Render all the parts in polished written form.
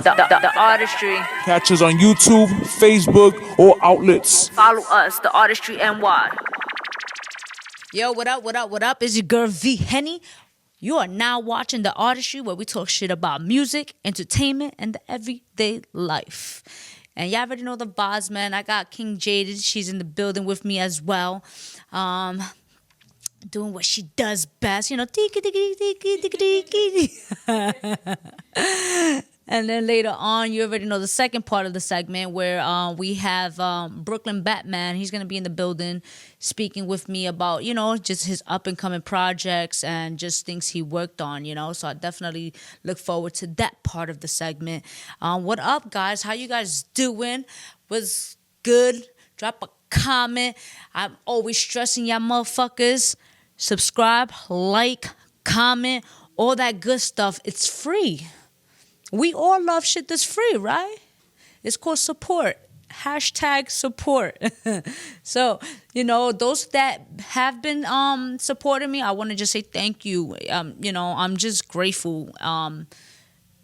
The Artistry. Catch us on YouTube, Facebook, or outlets. Follow us, the Artistry NY. Yo, what up, what up, what up? It's your girl V-Henny. You are now watching The Artistry, where we talk shit about music, entertainment, and the everyday life. And y'all already know the vibes, man. I got King Jaded. She's in the building with me as well. Doing what she does best, you know. And then later on, you already know the second part of the segment where we have 8rooklyn 8atman. He's going to be in the building speaking with me about, you know, just his up-and-coming projects and just things he worked on, you know. So I definitely look forward to that part of the segment. What up, guys? How you guys doing? Was good? Drop a comment. I'm always stressing y'all motherfuckers. Subscribe, like, comment, all that good stuff. It's free. We all love shit that's free, right? It's called support. Hashtag support. So, you know, those that have been supporting me, I want to just say thank you. You know, I'm just grateful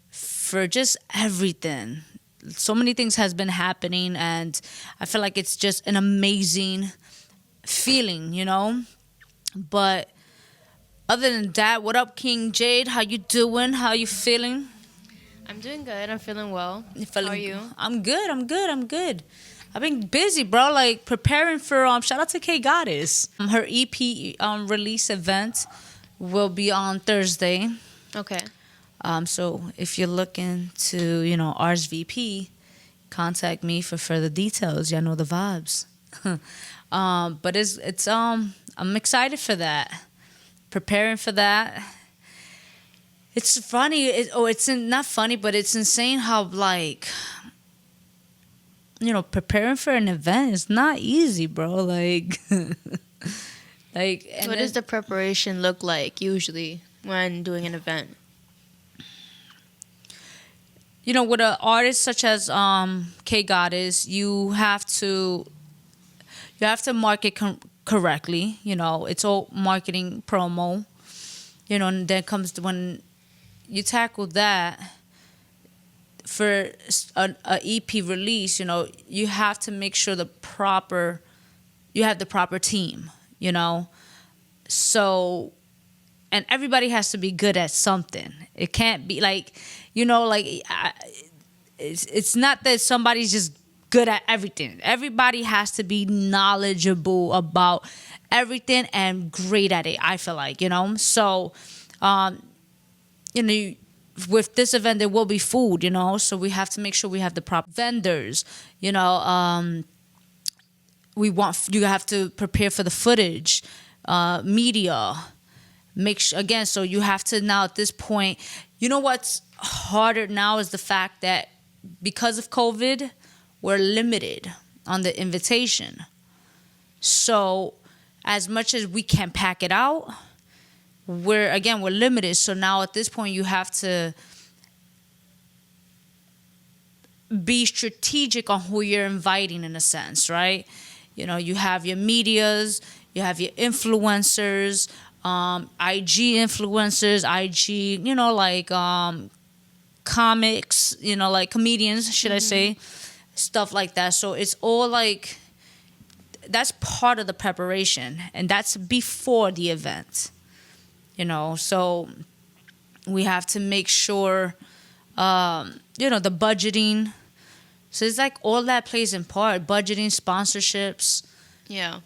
for just everything. So many things has been happening, and I feel like it's just an amazing feeling, you know? But other than that, what up, King Jade? How you doing? How you feeling? I'm doing good. I'm feeling well. How are you? I'm good. I've been busy, bro. Like preparing for shout out to K Goddess. Her EP release event will be on Thursday. Okay. So if you're looking to, you know, RSVP, contact me for further details. Y'all know the vibes. But it's I'm excited for that. Preparing for that. It's funny. It's not funny, but it's insane how, like, you know, preparing for an event is not easy, bro. Like, like. What does the preparation look like usually when doing an event? You know, with an artist such as K Goddess, you have to market correctly. You know, it's all marketing promo. You know, and then comes when you tackle that for an EP release, you know, you have to make sure you have the proper team, you know. So, and everybody has to be good at something. It can't be like, you know, like it's not that somebody's just good at everything. Everybody has to be knowledgeable about everything and great at it, I feel like, you know. So, you know, with this event, there will be food, you know, so we have to make sure we have the proper vendors, you know. You have to prepare for the footage, media, again, so you have to now at this point, you know what's harder now is the fact that because of COVID, we're limited on the invitation. So as much as we can pack it out, we're limited. So now at this point, you have to be strategic on who you're inviting, in a sense, right? You know, you have your medias, you have your influencers, IG influencers, IG, you know, like comics, you know, like comedians, should I say, stuff like that. So it's all like, that's part of the preparation, and that's before the event. You know, so we have to make sure, you know, the budgeting. So it's like all that plays in part. Budgeting, sponsorships. Yeah.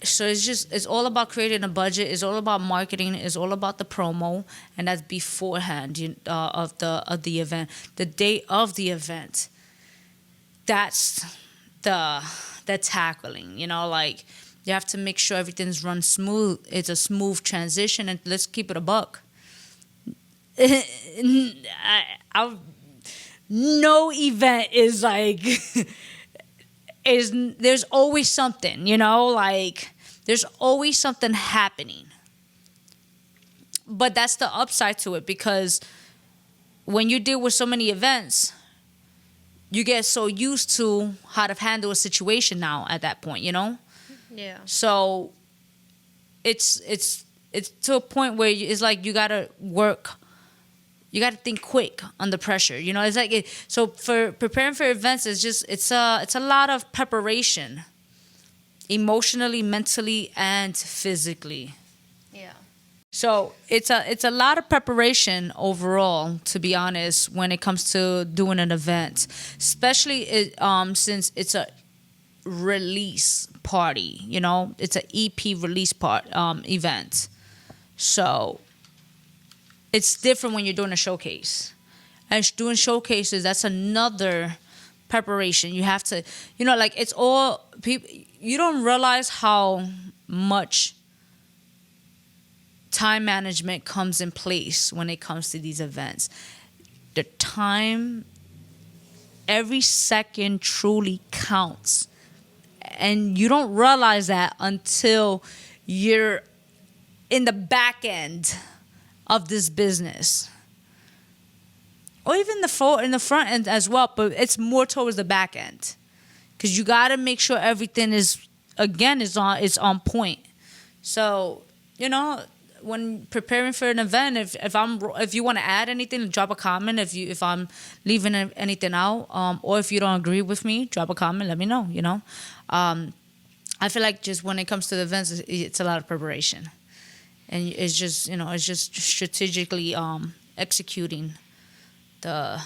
So it's all about creating a budget. It's all about marketing. It's all about the promo, and that's beforehand of the event. The day of the event, that's the tackling. You know, like. You have to make sure everything's run smooth. It's a smooth transition, and let's keep it a buck. No event is like there's always something, you know, like there's always something happening. But that's the upside to it, because when you deal with so many events, you get so used to how to handle a situation now at that point, you know? Yeah. So it's to a point where it's like you gotta work you got to think quick under pressure. You know, it's like so for preparing for events, it's a lot of preparation, emotionally, mentally, and physically. Yeah. So it's a lot of preparation overall, to be honest, when it comes to doing an event, especially since it's a release party. You know, it's an EP release event. So it's different when you're doing a showcase. And doing showcases, that's another preparation. You have to, you know, like it's all people. You don't realize how much time management comes in place when it comes to these events. The time, every second truly counts. And you don't realize that until you're in the back end of this business. Or even in the front end as well, but it's more towards the back end. Because you got to make sure everything is on point. So, you know, when preparing for an event, if you want to add anything, drop a comment. If I'm leaving anything out, or if you don't agree with me, drop a comment. Let me know. You know, I feel like just when it comes to the events, it's a lot of preparation, and it's just strategically executing the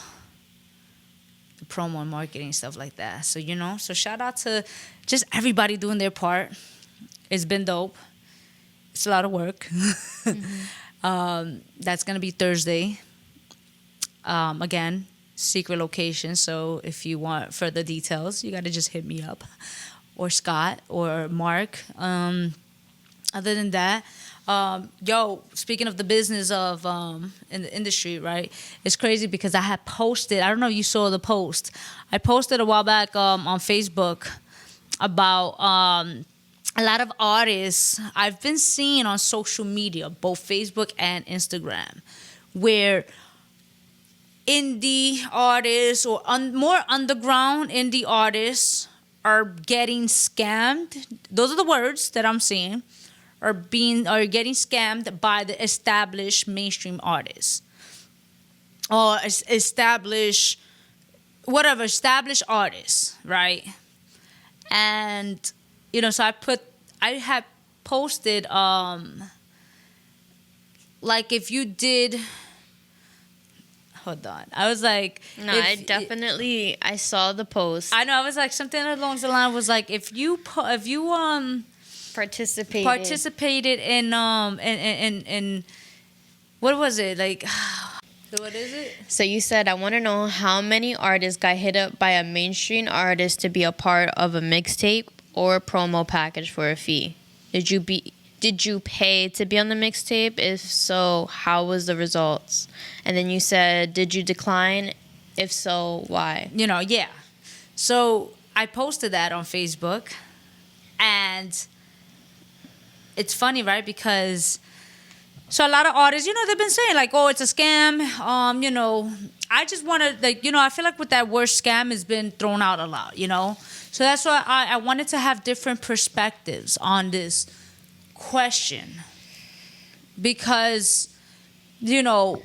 promo and marketing, stuff like that. So, you know, so shout out to just everybody doing their part. It's been dope. It's a lot of work. That's going to be Thursday. Again, secret location. So if you want further details, you got to just hit me up. Or Scott or Mark. Other than that, speaking of the business of in the industry, right? It's crazy because I had posted, I don't know if you saw the post. I posted a while back on Facebook about a lot of artists I've been seeing on social media, both Facebook and Instagram, where indie artists or more underground indie artists are getting scammed. Those are the words that I'm seeing. Are getting scammed by the established mainstream artists or established artists, right? And you know, so I had posted like if you did. Hold on, I was like, no, I saw the post. I know, I was like something along the line was like if you participated in what was it like? What is it? So you said, I want to know how many artists got hit up by a mainstream artist to be a part of a mixtape or a promo package for a fee. Did you pay to be on the mixtape? If so, how was the results? And then you said, did you decline? If so, why? You know, yeah. So I posted that on Facebook, and it's funny, right? Because so a lot of artists, you know, they've been saying like, oh, it's a scam. You know, I just want to like, you know, I feel like with that word scam has been thrown out a lot, you know? So that's why I wanted to have different perspectives on this question. Because, you know,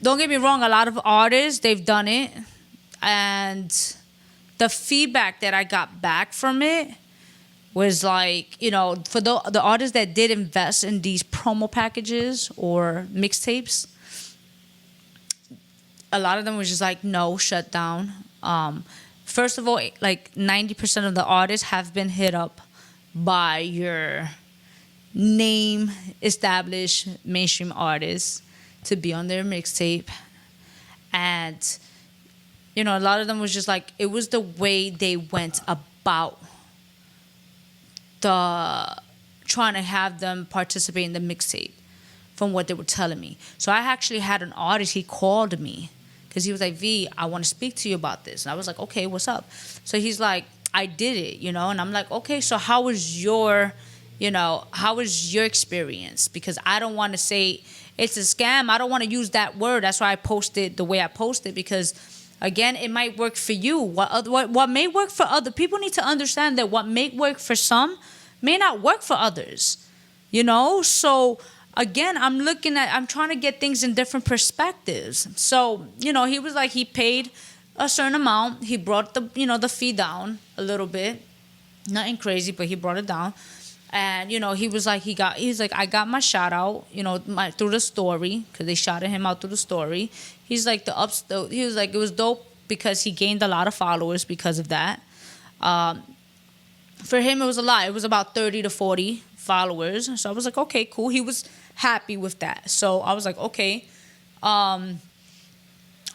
don't get me wrong, a lot of artists, they've done it. And the feedback that I got back from it was like, you know, for the artists that did invest in these promo packages or mixtapes, a lot of them was just like, no, shut down. First of all, like 90% of the artists have been hit up by your name established mainstream artists to be on their mixtape. And, you know, a lot of them was just like, it was the way they went about trying to have them participate in the mixtape from what they were telling me. So I actually had an artist, he called me because he was like, V, I want to speak to you about this. And I was like, okay, what's up? So he's like, I did it, you know? And I'm like, okay, so how was your experience? Because I don't want to say it's a scam. I don't want to use that word. That's why I posted the way I posted, because again, it might work for you. What may work for other people need to understand that what may work for some may not work for others. You know? So again, I'm trying to get things in different perspectives. So, he was like, he paid a certain amount. He brought the fee down a little bit. Nothing crazy, but he brought it down. And, he was like, I got my shout out, through the story, because they shouted him out through the story. He's like, he was like, it was dope because he gained a lot of followers because of that. For him, it was a lot. It was about 30 to 40 followers. So I was like, okay, cool. He was happy with that. So I was like, okay. I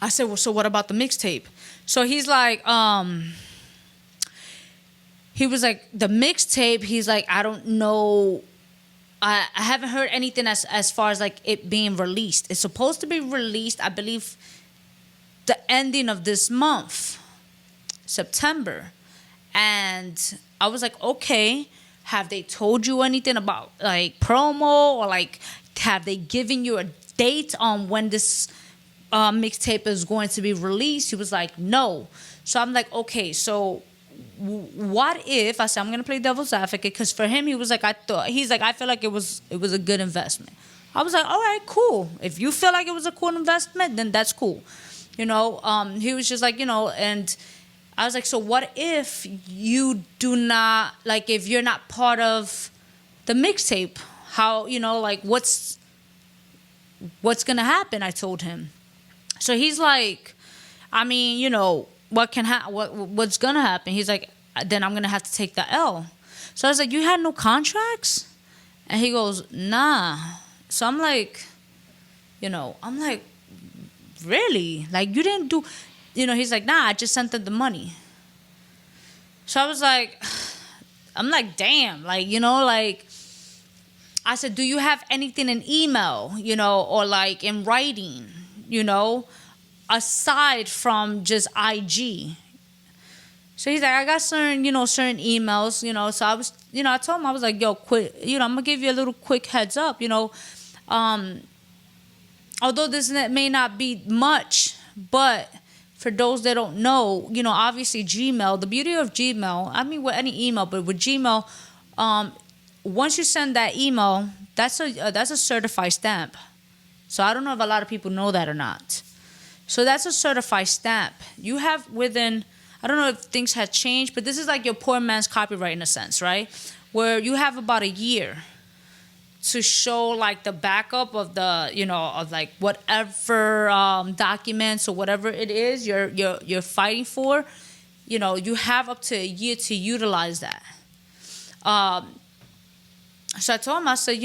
said, well, so what about the mixtape? So he's like, he was like, the mixtape, he's like, I don't know. I haven't heard anything as far as like it being released. It's supposed to be released, I believe, the ending of this month, September. And I was like, okay, have they told you anything about like promo, or like have they given you a date on when this mixtape is going to be released? He was like, no. So I'm like, okay, so what if, I said, I'm gonna play devil's advocate, because for him, he was like, I feel like it was a good investment. I was like, all right, cool. If you feel like it was a cool investment, then that's cool. He was just like, and I was like, so what if you do not, like, if you're not part of the mixtape, how, like, what's gonna happen? I told him. So he's like, I mean, what's gonna happen? He's like, then I'm gonna have to take the L. So I was like, you had no contracts? And he goes, nah. So I'm like, really? Like, you didn't do, he's like, nah, I just sent them the money. So I was like, I'm like, damn, like, like, I said, do you have anything in email, or like in writing, aside from just IG? So he's like, I got certain emails, so I was, I told him, I was like, yo, quick, I'm gonna give you a little quick heads up, although this may not be much, but for those that don't know, obviously Gmail, the beauty of Gmail, I mean with any email, but with Gmail, once you send that email, that's a certified stamp. So I don't know if a lot of people know that or not. So that's a certified stamp. You have within, I don't know if things have changed, but this is like your poor man's copyright in a sense, right? Where you have about a year to show like the backup of the, of like whatever documents or whatever it is you're fighting for, you have up to a year to utilize that. So I told him, I said,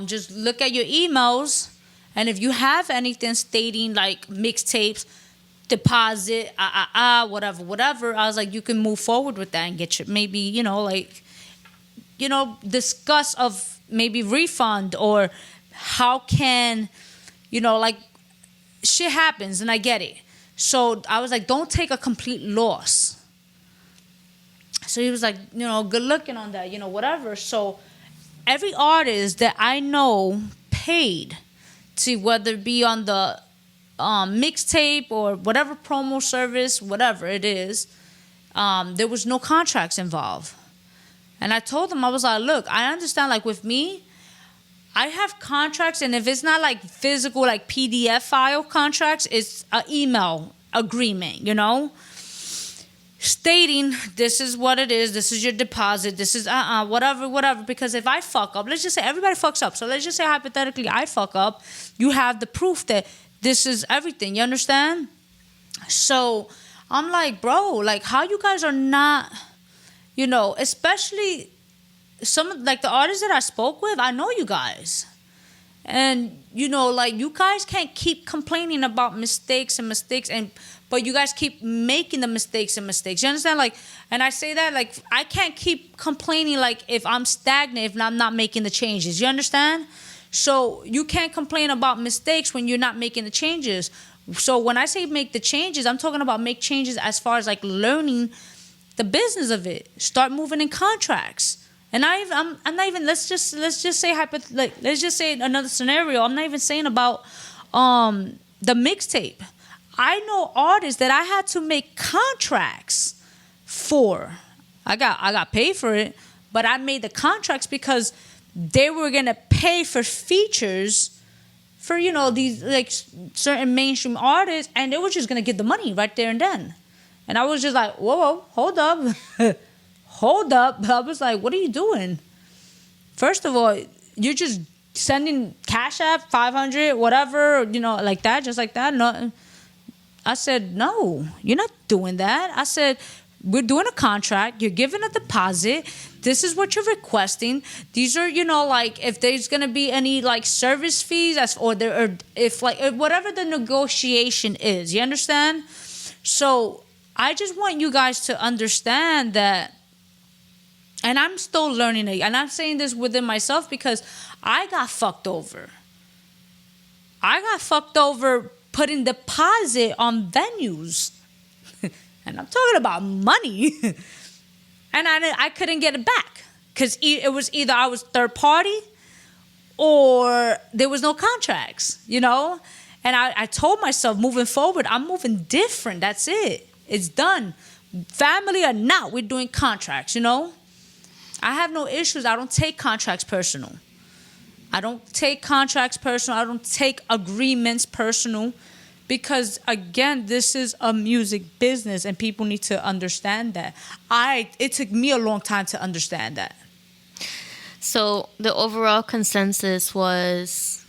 just look at your emails, and if you have anything stating like mixtapes, deposit, whatever, I was like, you can move forward with that and get your, maybe, discuss of maybe refund, or how can, like, shit happens and I get it. So I was like, don't take a complete loss. So he was like, good looking on that, whatever. So every artist that I know paid to, whether it be on the mixtape or whatever promo service, whatever it is, there was no contracts involved. And I told them, I was like, look, I understand, like with me, I have contracts, and if it's not like physical, like PDF file contracts, it's an email agreement, stating this is what it is, this is your deposit, this is whatever. Because if I fuck up, let's just say everybody fucks up. So let's just say hypothetically I fuck up, you have the proof that this is everything. You understand? So I'm like, bro, like how you guys are not, especially some like the artists that I spoke with, I know you guys. And, like you guys can't keep complaining about mistakes, but you guys keep making the mistakes. You understand? Like, and I say that, like, I can't keep complaining, like, if I'm stagnant, if I'm not making the changes. You understand? So you can't complain about mistakes when you're not making the changes. So when I say make the changes, I'm talking about make changes as far as, like, learning the business of it. Start moving in contracts. And I'm not even, let's just say let's just say another scenario. I'm not even saying about the mixtape. I know artists that I had to make contracts for. I got paid for it, but I made the contracts because they were gonna pay for features for, you know, these like certain mainstream artists, and they were just gonna get the money right there and then. And I was just like, whoa, hold up. Hold up. I was like, what are you doing? First of all, you're just sending Cash App, 500, whatever, you know, like that, just like that. No, I said, no, you're not doing that. I said, we're doing a contract. You're giving a deposit. This is what you're requesting. These are, you know, like if there's gonna be any like service fees, or if like whatever the negotiation is. You understand? So I just want you guys to understand that, and I'm still learning it, and I'm saying this within myself because I got fucked over. I got fucked over putting deposit on venues. And I'm talking about money. And I couldn't get it back because it was either I was third party or there was no contracts, you know? And I told myself moving forward, I'm moving different. That's it. It's done. Family or not, we're doing contracts, you know? I have no issues. I don't take contracts personal. I don't take contracts personal. I don't take agreements personal. Because, again, this is a music business and people need to understand that. It took me a long time to understand that. So the overall consensus was,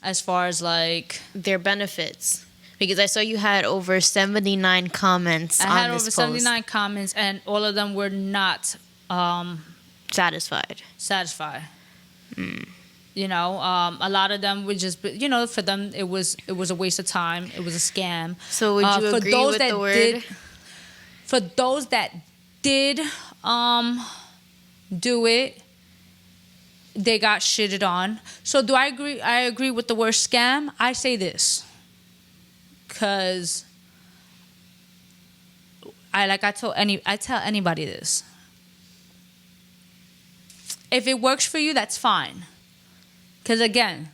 as far as like their benefits, because I saw you had over 79 comments on this post. I had over 79 comments, and all of them were not satisfied. You know, a lot of them would just, you know, for them it was a waste of time. It was a scam. So would you agree with the word? For those that did do it, they got shitted on. So do I agree? I agree with the word scam. I say this because I tell anybody this. If it works for you, that's fine. Because again,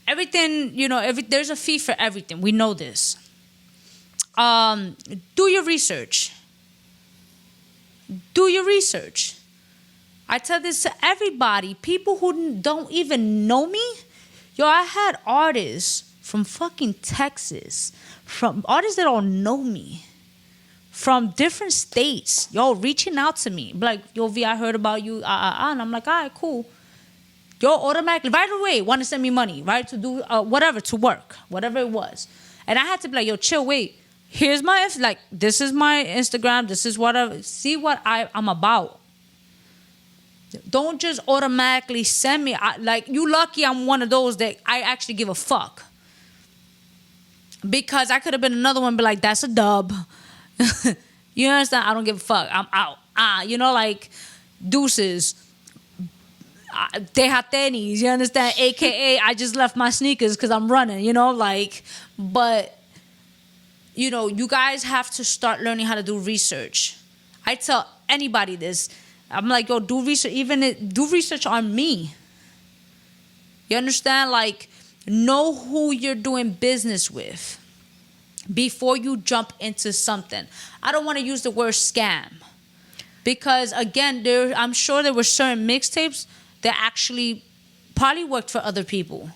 everything, you know, there's a fee for everything. We know this. Do your research. Do your research. I tell this to everybody. People who don't even know me. Yo, I had artists from fucking Texas. From artists that don't know me. From different states, yo, reaching out to me, like, yo, V, I heard about you, and I'm like, all right, cool. Yo, automatically, right away, want to send me money, right, to do whatever, to work, whatever it was. And I had to be like, yo, chill, wait, here's my, like, this is my Instagram, this is what see what I'm about. Don't just automatically send me, like, you lucky I'm one of those that I actually give a fuck. Because I could have been another one, be like, that's a dub. You understand? I don't give a fuck. I'm out. You know, like deuces. They have tennies. You understand? AKA, I just left my sneakers because I'm running. You know, like, but you know, you guys have to start learning how to do research. I tell anybody this. I'm like, yo, do research. Do research on me. You understand? Like, know who you're doing business with before you jump into something. I don't want to use the word scam because, again, I'm sure there were certain mixtapes that actually probably worked for other people.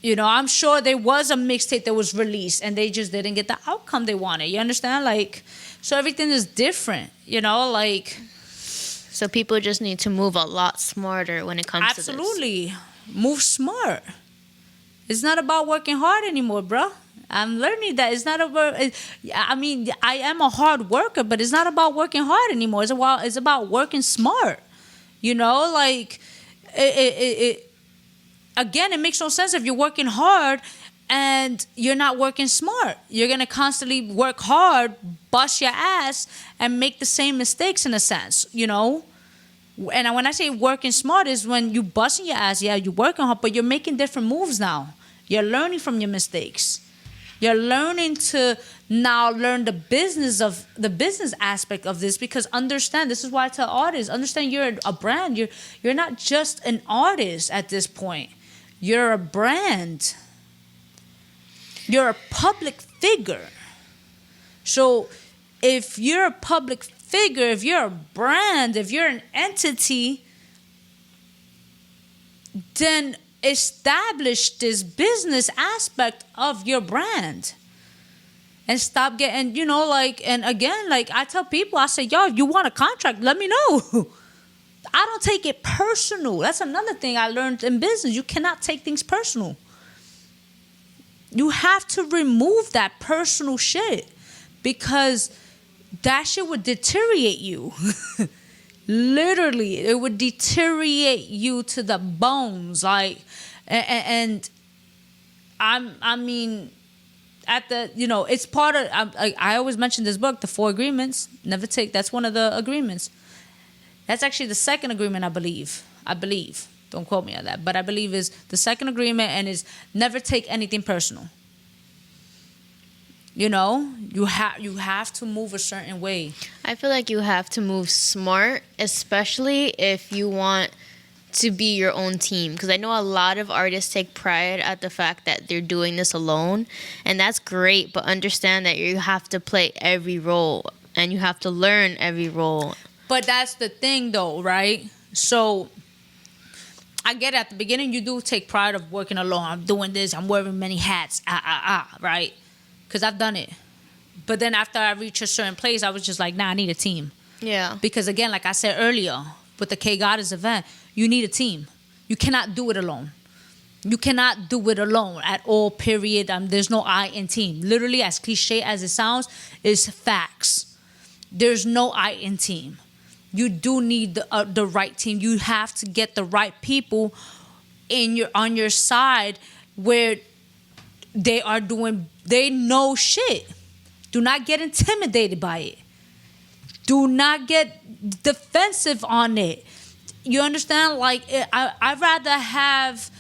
You know, I'm sure there was a mixtape that was released and they just didn't get the outcome they wanted. You understand? Like, so everything is different, you know, like. So people just need to move a lot smarter when it comes to this. Absolutely. Move smart. It's not about working hard anymore, bro. I'm learning that it's not about. I mean, I am a hard worker, but it's not about working hard anymore. It's about working smart. You know, like again, it makes no sense if you're working hard and you're not working smart. You're gonna constantly work hard, bust your ass, and make the same mistakes in a sense. You know. And when I say working smart is when you busting your ass, yeah, you're working hard, but you're making different moves now. You're learning from your mistakes. You're learning to now learn the business aspect of this, because understand, this is why I tell artists, understand you're a brand. You're not just an artist at this point. You're a brand. You're a public figure. So if you're a public figure, if you're a brand, if you're an entity, then establish this business aspect of your brand. And stop getting, and again, I tell people, I say, yo, if you want a contract, let me know. I don't take it personal. That's another thing I learned in business. You cannot take things personal. You have to remove that personal shit because that shit would deteriorate you. Literally, it would deteriorate you to the bones. And I mean, it's part of, I always mention this book, The 4 Agreements. That's one of the agreements. That's actually the second agreement, I believe. Don't quote me on that. But I believe is the second agreement and is never take anything personal. You have to move a certain way. I feel like you have to move smart, especially if you want to be your own team. Because I know a lot of artists take pride at the fact that they're doing this alone. And that's great. But understand that you have to play every role. And you have to learn every role. But that's the thing, though, right? So I get it. At the beginning, you do take pride of working alone. I'm doing this. I'm wearing many hats. Right? Because I've done it. But then after I reached a certain place, I was just like, nah, I need a team. Yeah. Because again, like I said earlier, with the K Goddess event, you need a team. You cannot do it alone. You cannot do it alone at all, period. There's no I in team. Literally, as cliche as it sounds, is facts. There's no I in team. You do need the right team. You have to get the right people on your side where they know shit. Do not get intimidated by it. Do not get defensive on it. You understand? I'd rather have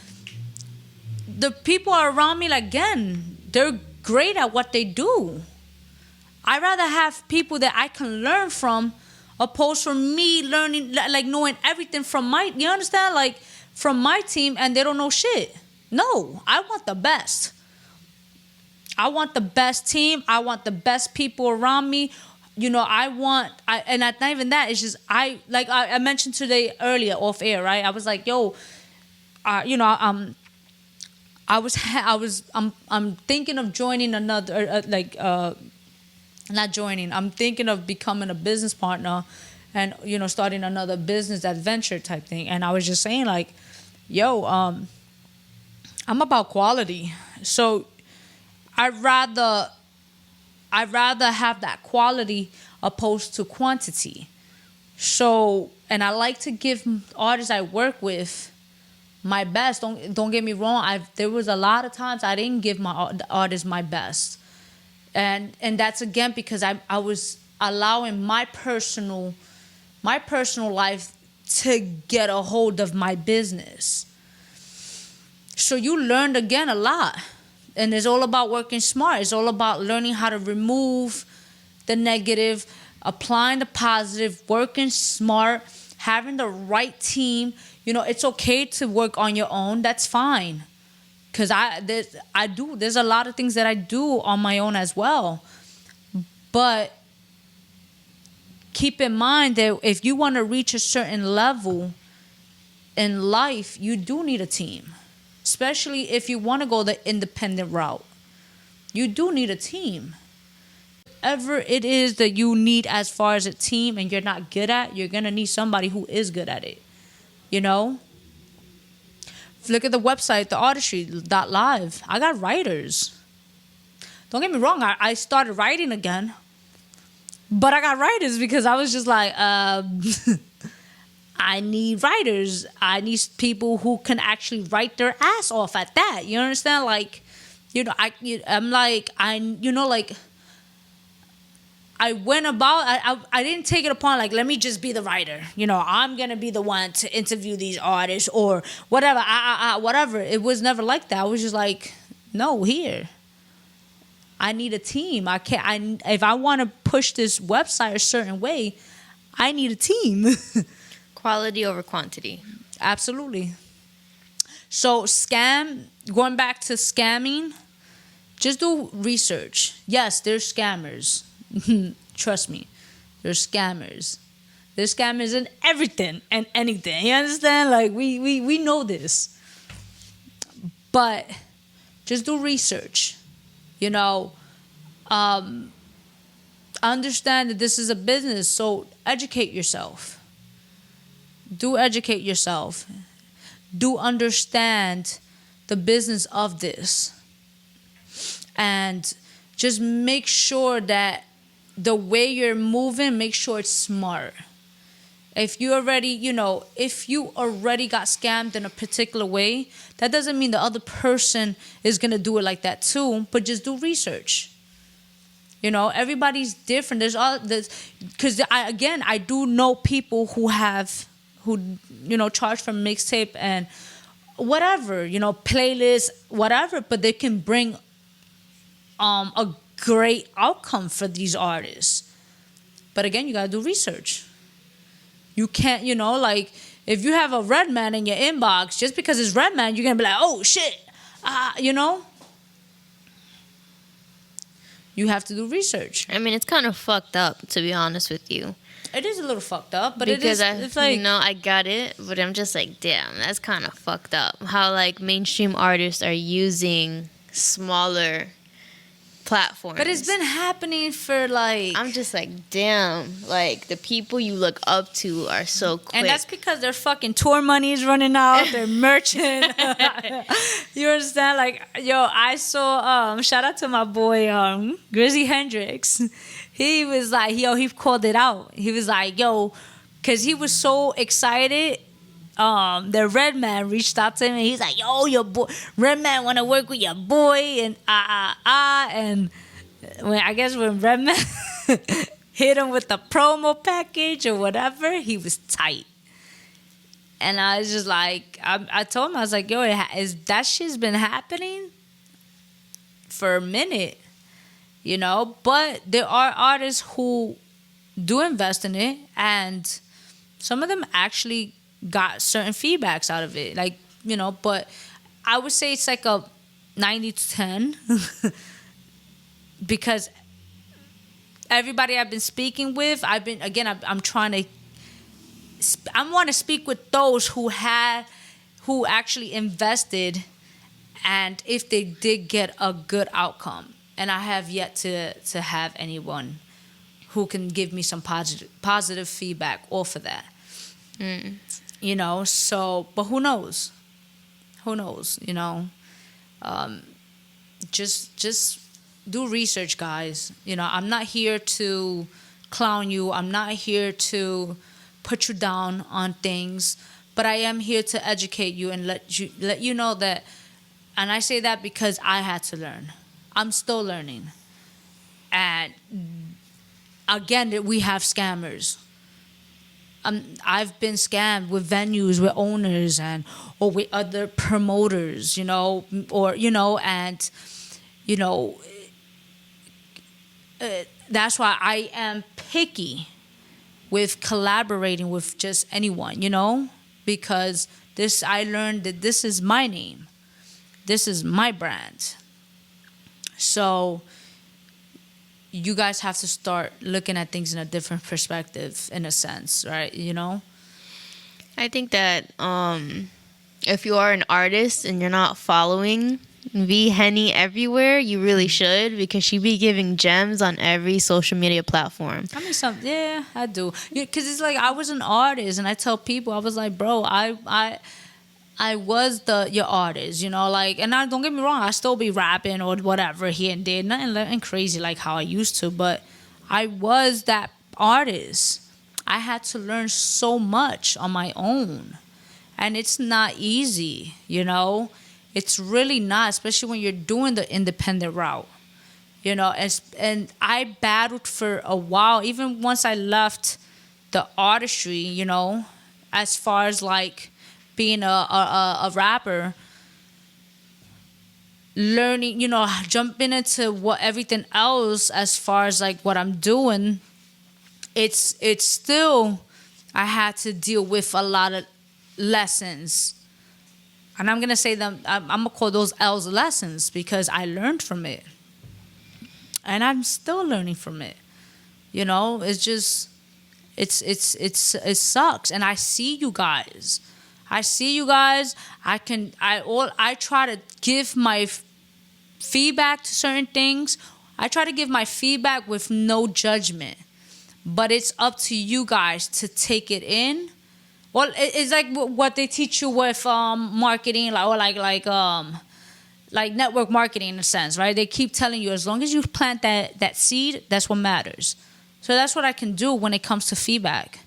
the people around me, again, they're great at what they do. I'd rather have people that I can learn from opposed to me learning, knowing everything from you understand? From my team and they don't know shit. No, I want the best. I want the best team. I want the best people around me. And not even that. It's just, I mentioned today earlier off air, right? I was like, yo, I'm thinking of joining another, not joining. I'm thinking of becoming a business partner and, starting another business adventure type thing. And I was just saying I'm about quality. So I'd rather have that quality opposed to quantity. So, and I like to give artists I work with my best. Don't get me wrong. There was a lot of times I didn't give the artists my best. And that's again because I was allowing my personal life to get a hold of my business. So you learned again a lot. And it's all about working smart. It's all about learning how to remove the negative, applying the positive, working smart, having the right team. It's okay to work on your own. That's fine. Because there's a lot of things that I do on my own as well. But keep in mind that if you want to reach a certain level in life, you do need a team. Especially if you want to go the independent route. You do need a team. Whatever it is that you need as far as a team and you're not good at, you're going to need somebody who is good at it. Look at the website, the Artistry.live. I got writers. Don't get me wrong, I started writing again. But I got writers because I was just like, I need writers. I need people who can actually write their ass off at that. You understand? I went about, I didn't take it upon let me just be the writer. I'm going to be the one to interview these artists or whatever, whatever. It was never like that. I was just like, no, here. I need a team. If I want to push this website a certain way, I need a team. Quality over quantity. Absolutely. So going back to scamming, just do research. Yes, there's scammers. Trust me. There's scammers. There's scammers in everything and anything. You understand? Like we know this. But just do research. You know, understand that this is a business, so educate yourself. Do educate yourself. Do understand the business of this. And just make sure that the way you're moving, make sure it's smart. If you already, if you already got scammed in a particular way, that doesn't mean the other person is going to do it like that too, but just do research. Everybody's different. There's all this, because I do know people who charge for mixtape and whatever, playlists, whatever, but they can bring a great outcome for these artists. But again, you gotta do research. You can't, if you have a red man in your inbox, just because it's red man, you're gonna be like, oh shit, You have to do research. I mean, it's kind of fucked up, to be honest with you. It is a little fucked up, but because it's like, I got it, but I'm just like, damn, that's kind of fucked up. How like mainstream artists are using smaller platforms. But it's been happening for like... I'm just like, damn, like the people you look up to are so quick. And that's because their fucking tour money is running out, they're merchant. You understand? Like, I saw, shout out to my boy, Grizzy Hendrix. He was like, he called it out. He was like, because he was so excited. The Red Man reached out to him and he's like, your boy, Red Man want to work with your boy and and when Red Man hit him with the promo package or whatever, he was tight. And I was just like, I told him, I was like, is that shit's been happening for a minute, but there are artists who do invest in it and some of them actually got certain feedbacks out of it, but I would say it's like a 90-10 because everybody I've been speaking with, I want to speak with those who actually invested and if they did get a good outcome, and I have yet to have anyone who can give me some positive feedback off of that. So, but who knows? Just do research, guys. I'm not here to clown you. I'm not here to put you down on things, but I am here to educate you and let you know that, and I say that because I had to learn. I'm still learning. And again, we have scammers. I've been scammed with venues, with owners, or with other promoters, that's why I am picky with collaborating with just anyone, because I learned that this is my name, this is my brand. So you guys have to start looking at things in a different perspective, in a sense, right? I think that if you are an artist and you're not following V-Henny everywhere, you really should, because she be giving gems on every social media platform. I mean, yeah, I do. Because it's like, I was an artist, and I tell people, I was like, bro, I was your artist, and don't get me wrong, I still be rapping or whatever here and there, nothing crazy like how I used to, but I was that artist. I had to learn so much on my own, and it's not easy, It's really not, especially when you're doing the independent route, and I battled for a while, even once I left the artistry, as far as like being a rapper, learning, jumping into everything else as far as like what I'm doing, it's still, I had to deal with a lot of lessons. And I'm going to say them, I'm going to call those L's lessons, because I learned from it. And I'm still learning from it. You know, it's just it sucks. And I see you guys. I try to give my feedback to certain things. I try to give my feedback with no judgment. But it's up to you guys to take it in. Well, it's like what they teach you with marketing, like network marketing in a sense, right? They keep telling you as long as you plant that seed, that's what matters. So that's what I can do when it comes to feedback.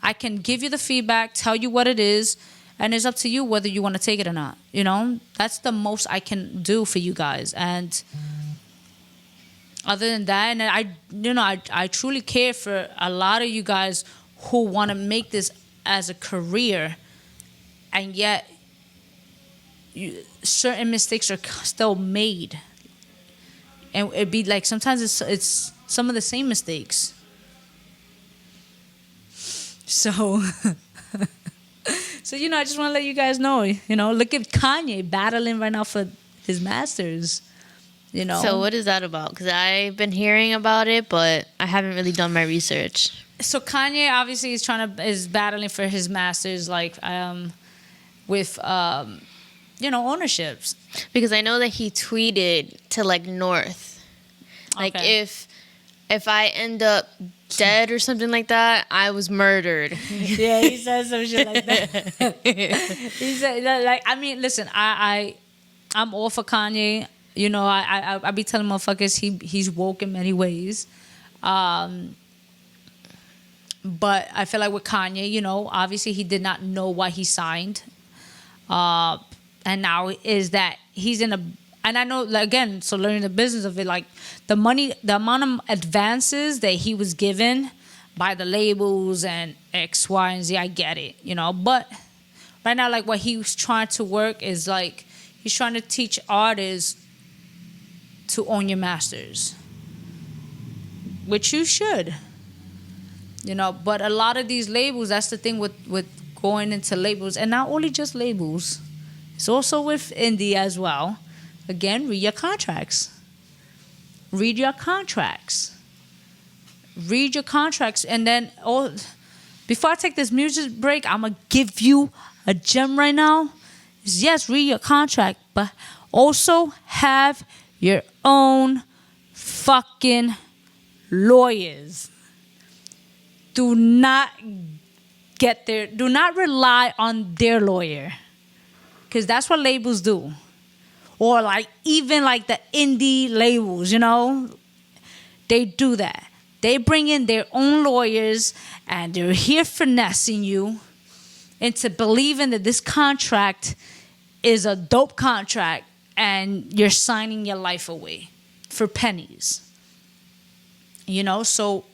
I can give you the feedback, tell you what it is, and it's up to you whether you want to take it or not. You know, that's the most I can do for you guys. And other than that, and I truly care for a lot of you guys who want to make this as a career, and yet certain mistakes are still made, and it'd be like sometimes it's some of the same mistakes. So, so I just want to let you guys know. Look at Kanye battling right now for his masters. So what is that about? Because I've been hearing about it, but I haven't really done my research. So Kanye obviously is battling for his masters, like with ownerships. Because I know that he tweeted to like North, like Okay. if I end up dead or something like that, I was murdered. Yeah, he said some shit like that. He said, like, I mean, listen, I'm all for Kanye. I be telling motherfuckers he's woke in many ways. But I feel like with Kanye, obviously he did not know why he signed. And now is that he's in a, and I know, like, again, so learning the business of it, like the amount of advances that he was given by the labels and X, Y, and Z, I get it, but right now, like what he was trying to work is like, he's trying to teach artists to own your masters, which you should, but a lot of these labels, that's the thing with going into labels, and not only just labels, it's also with indie as well. Again, read your contracts. Read your contracts. And then, before I take this music break, I'm going to give you a gem right now. Yes, read your contract, but also have your own fucking lawyers. Do not rely on their lawyer. Because that's what labels do. Or like even like the indie labels, they do that. They bring in their own lawyers and they're here finessing you into believing that this contract is a dope contract and you're signing your life away for pennies. So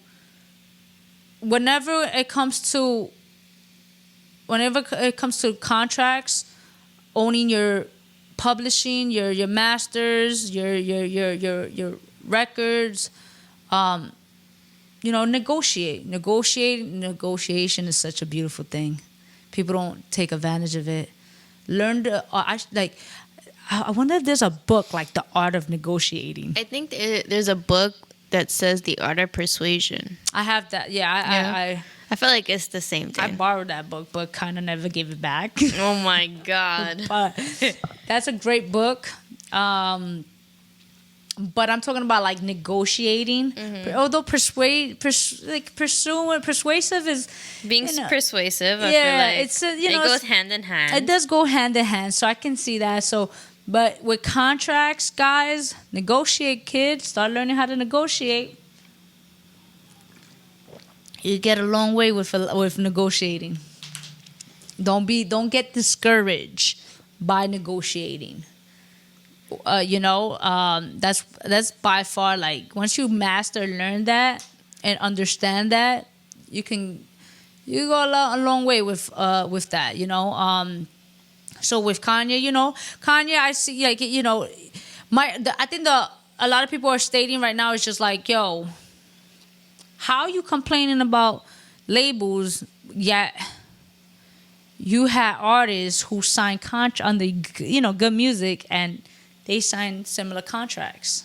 whenever it comes to contracts, owning your publishing, your masters, your records, negotiate. Negotiation is such a beautiful thing. People don't take advantage of it. Learn to I wonder if there's a book like The Art of Negotiating. I think there's a book that says The Art of Persuasion. I have that. Yeah, I feel like it's the same thing. I borrowed that book, but kind of never gave it back. Oh my God. But that's a great book. But I'm talking about like negotiating. Mm-hmm. Although persuasive is being persuasive. I yeah, feel like it's it goes hand in hand. It does go hand in hand, so I can see that. So, but with contracts, guys, negotiate, kids. Start learning how to negotiate. You get a long way with negotiating. Don't get discouraged by negotiating. That's by far, like, once you learn that and understand that, you go a long way with that. So with Kanye, Kanye, I see, like, I think a lot of people are stating right now is just like, yo, how you complaining about labels, yet you had artists who signed contract under, good music, and they signed similar contracts.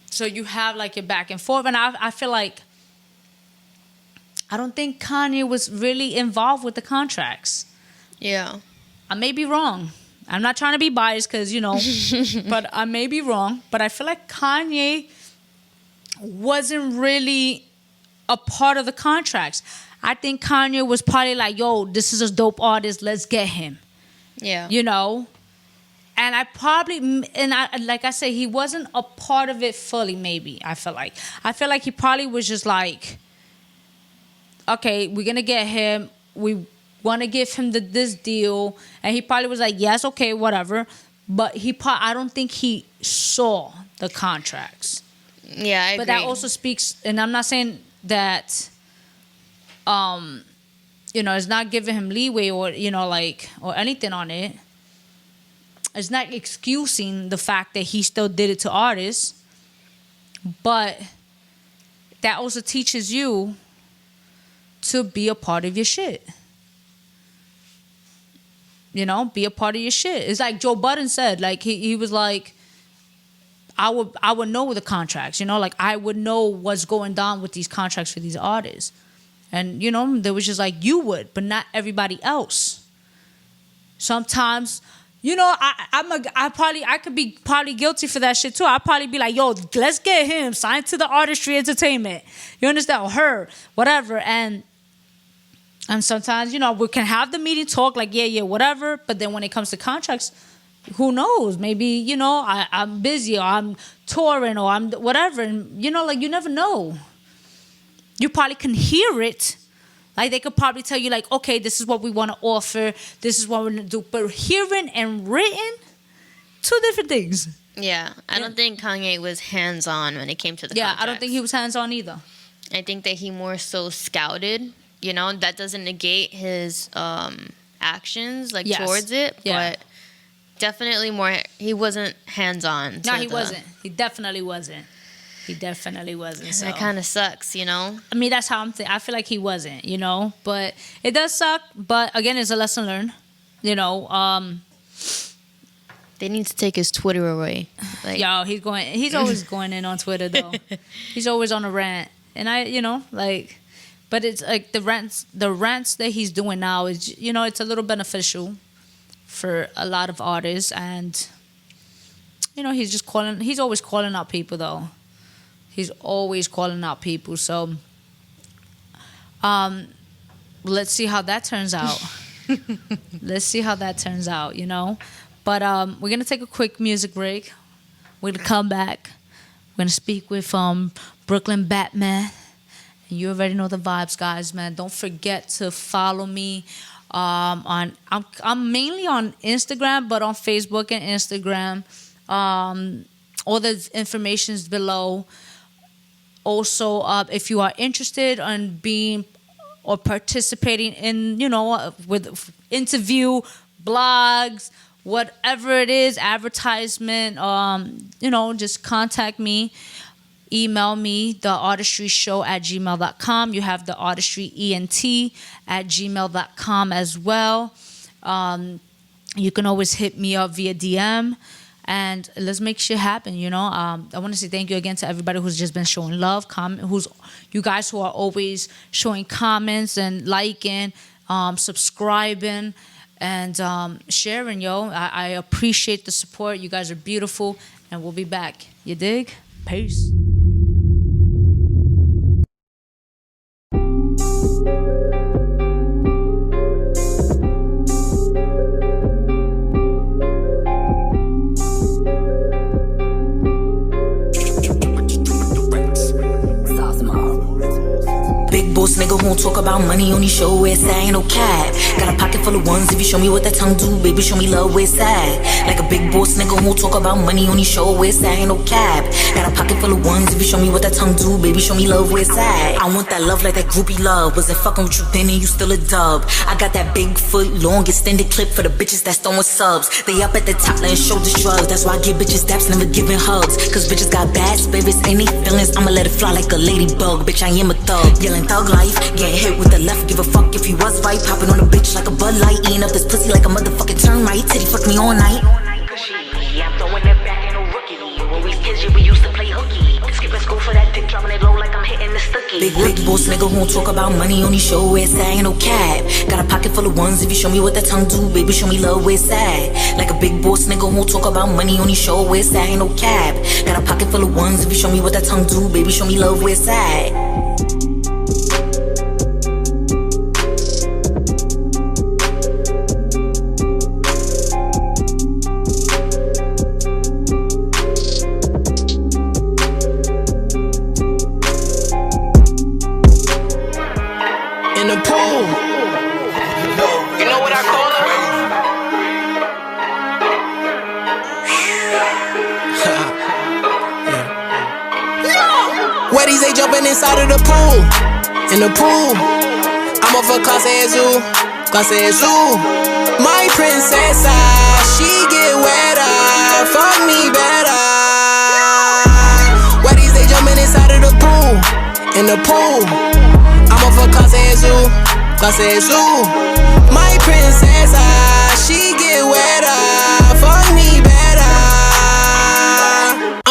So you have like your back and forth, and I feel like I don't think Kanye was really involved with the contracts. Yeah. I may be wrong. I'm not trying to be biased because, but I may be wrong. But I feel like Kanye wasn't really a part of the contracts. I think Kanye was probably like, yo, this is a dope artist. Let's get him. Yeah. And like I say, he wasn't a part of it fully, maybe, I feel like. I feel like he probably was just like, okay, we're going to get him. We want to give him this deal. And he probably was like, yes, okay, whatever. But I don't think he saw the contracts. Yeah, I agree. But that also speaks, and I'm not saying that, it's not giving him leeway or, or anything on it. It's not excusing the fact that he still did it to artists. But that also teaches you to be a part of your shit. Be a part of your shit. It's like Joe Budden said, like he was like, I would know the contracts, like I would know what's going down with these contracts for these artists. And, there was just like, you would, but not everybody else. Sometimes, I could be probably guilty for that shit too. I'd probably be like, yo, let's get him signed to the Artistry Entertainment. You understand? Or her, whatever. And sometimes, we can have the meeting talk like, yeah, whatever. But then when it comes to contracts, who knows? Maybe, I'm busy or I'm touring or I'm whatever. And, you never know. You probably can hear it. Like, they could probably tell you, like, okay, this is what we want to offer. This is what we're going to do. But hearing and written, two different things. Yeah. I don't think Kanye was hands-on when it came to the contracts. I don't think he was hands-on either. I think that he more so scouted. That doesn't negate his actions, towards it. Yeah. But definitely more, he wasn't hands-on. No, he wasn't. He definitely wasn't. So. That kind of sucks, I mean, that's how I'm thinking. I feel like he wasn't, But it does suck. But again, it's a lesson learned. They need to take his Twitter away. Yo, he's always going in on Twitter, though. He's always on a rant. And but it's like the rants that he's doing now is, it's a little beneficial for a lot of artists. And, he's always calling out people, though. He's always calling out people. So, let's see how that turns out. But we're going to take a quick music break. We're going to come back. We're going to speak with 8rooklyn 8atman. And you already know the vibes, guys, man. Don't forget to follow me. I'm mainly on Instagram, but on Facebook and Instagram. All the information is below. Also, if you are interested in being or participating in, with interview, blogs, whatever it is, advertisement, just contact me. Email me, theartistryshow@gmail.com. You have the artistryent@gmail.com as well. You can always hit me up via DM. And let's make shit happen, I want to say thank you again to everybody who's just been showing love, you guys who are always showing comments and liking, subscribing, and sharing, I appreciate the support. You guys are beautiful, and we'll be back. You dig? Peace. Boss nigga won't talk about money on these show where I ain't no cap. Got a pocket full of ones, if you show me what that tongue do, baby, show me love where it's at. Like a big boss nigga won't talk about money on these show where I ain't no cap. Got a pocket full of ones, if you show me what that tongue do, baby, show me love where it's at. I want that love like that groupie love. Wasn't fucking with you then and you still a dub. I got that big foot, long extended clip for the bitches that's throwing subs. They up at the top letting shoulders shrug. That's why I give bitches daps, never giving hugs. Cause bitches got bad spirits, any feelings, I'ma let it fly like a ladybug. Bitch, I am a thug, yelling thug life. Getting hit with the left, give a fuck if he was right. Popping on a bitch like a Bud Light. Eating up this pussy like a motherfucking termite. Titty fuck me all night. I'm throwing that back, ain't no rookie. When we skins, we used to play hooky. Big boss nigga who don't talk about money, only show where it's at, ain't no cap. Got a pocket full of ones, if you show me what that tongue do, baby, show me love where it's at. Like a big boss nigga who don't talk about money, only show where it's at, ain't no cap. Got a pocket full of ones, if you show me what that tongue do, baby, show me love where it's at. In the pool, you know what I call it? Wetties, they jumping inside of the pool. In the pool, I'm off a clase azul. My princesa, she get wetter, fuck me better. Wetties, they jumping inside of the pool. In the pool, I'm off a clase azul. My princesa, she get wetter, fuck me better.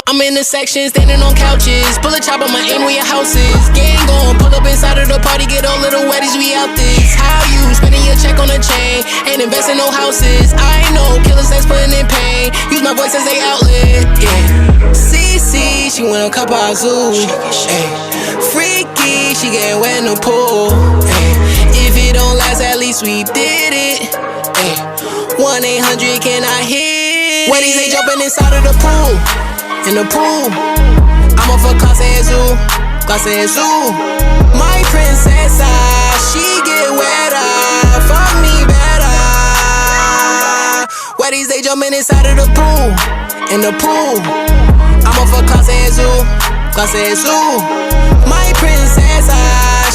I'm in the section, standing on couches. Pull a chop on my aim where your house is. Gang gon' pull up inside of the party, get all little wetties, we out this. How you spending your check on a chain? Ain't investing no houses. I know killers that's putting in pain. Use my voice as they outlet, yeah. CC, she went a couple of zoos. Freaky, she getting wet in the pool. If it don't last, at least we did it. 1-800, can I hit? Wetties, they jumping inside of the pool. In the pool, I'm off a clase azul. My princesa, she get wetter, fuck me better. Wetties, they jumping inside of the pool. In the pool, I'm off a clase azul. My princesa,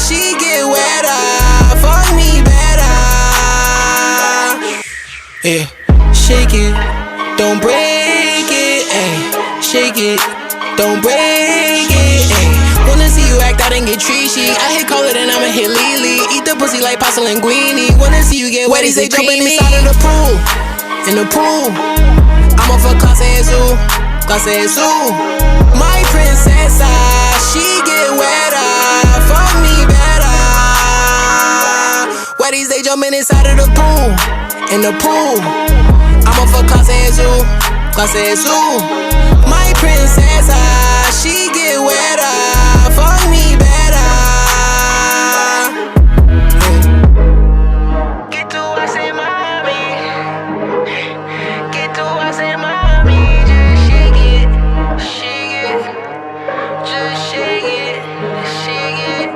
she get wetter, fuck me better. Yeah, shake it, don't break it, ayy. Shake it, don't break it, ayy. Wanna see you act out and get treachy. I hit call it and I'ma hit Lily. Eat the pussy like pasta linguine. Wanna see you get wetties, they jumping inside of the pool. In the pool, I'm off a clase azul. My princesa, she get wetter, fuck me better. Wetties, they jumping inside of the pool. In the pool, I'm off a clase azul. My princesa, she get wetter, fuck me better. Get to us and mommy. Get to us and mommy. Just shake it, just shake it.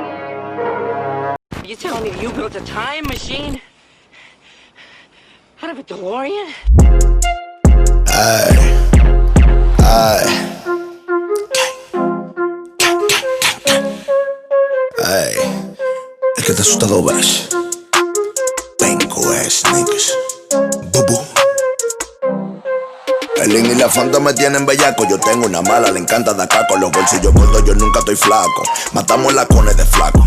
You telling me you built a time machine out of a DeLorean? Es que te asusta dos veces. Penco ass niggas. Bubu. El Lin y la Fanta me tienen bellaco. Yo tengo una mala, le encanta dar caco. Los bolsillos gordos, yo nunca estoy flaco. Matamos la cone de flaco.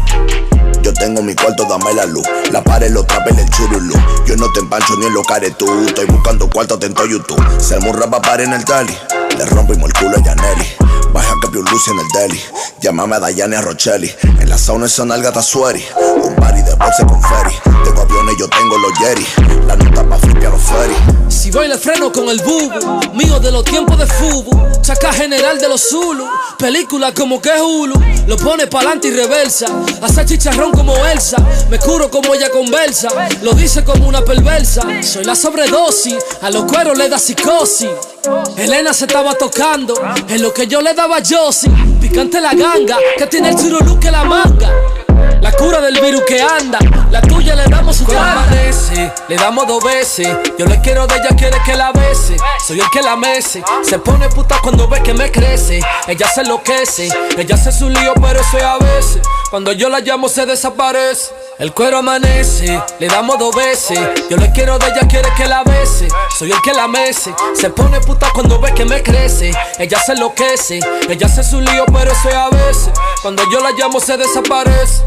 Yo tengo mi cuarto, dame la luz. La pared, los trapes, el churulú. Yo no te empancho ni en los cares tú. Estoy buscando cuarto, atento a YouTube. Se me un rapa par en el tali. Le rompimos el culo a Yaneli. Baja que piu Lucy en el deli. Llámame a Dayane a Rochelli. En la sauna esa nalga está sueri. Un party de boxe con ferry. Tengo aviones, yo tengo los Jerry. La nota pa' flip a los ferry. Si voy le freno con el bubu. Mío de los tiempos de Fubu. Chaca general de los Zulu. Película como que Hulu. Lo pone pa'lante y reversa. Hace chicharrón como Elsa. Me curo como ella conversa. Lo dice como una perversa. Soy la sobredosis. A los cueros le da psicosis. Elena se estaba tocando. En lo que yo le daba Josie. Picante la ganga. Que tiene el churulú que la manga. La cura del virus que anda. La tuya le damos su cara. Amanece, le damos 2 veces. Yo le quiero de ella, quiere que la bese. Soy el que la mece. Se pone puta cuando ve que me crece. Ella se enloquece. Ella hace su lío, pero eso es a veces. Cuando yo la llamo se desaparece. El cuero amanece, le damos 2 veces. Yo le quiero de ella, quiere que la bese. Soy el que la mece. Se pone puta cuando ve que me crece. Ella se enloquece. Ella hace su lío, pero eso es a veces. Cuando yo la llamo se desaparece.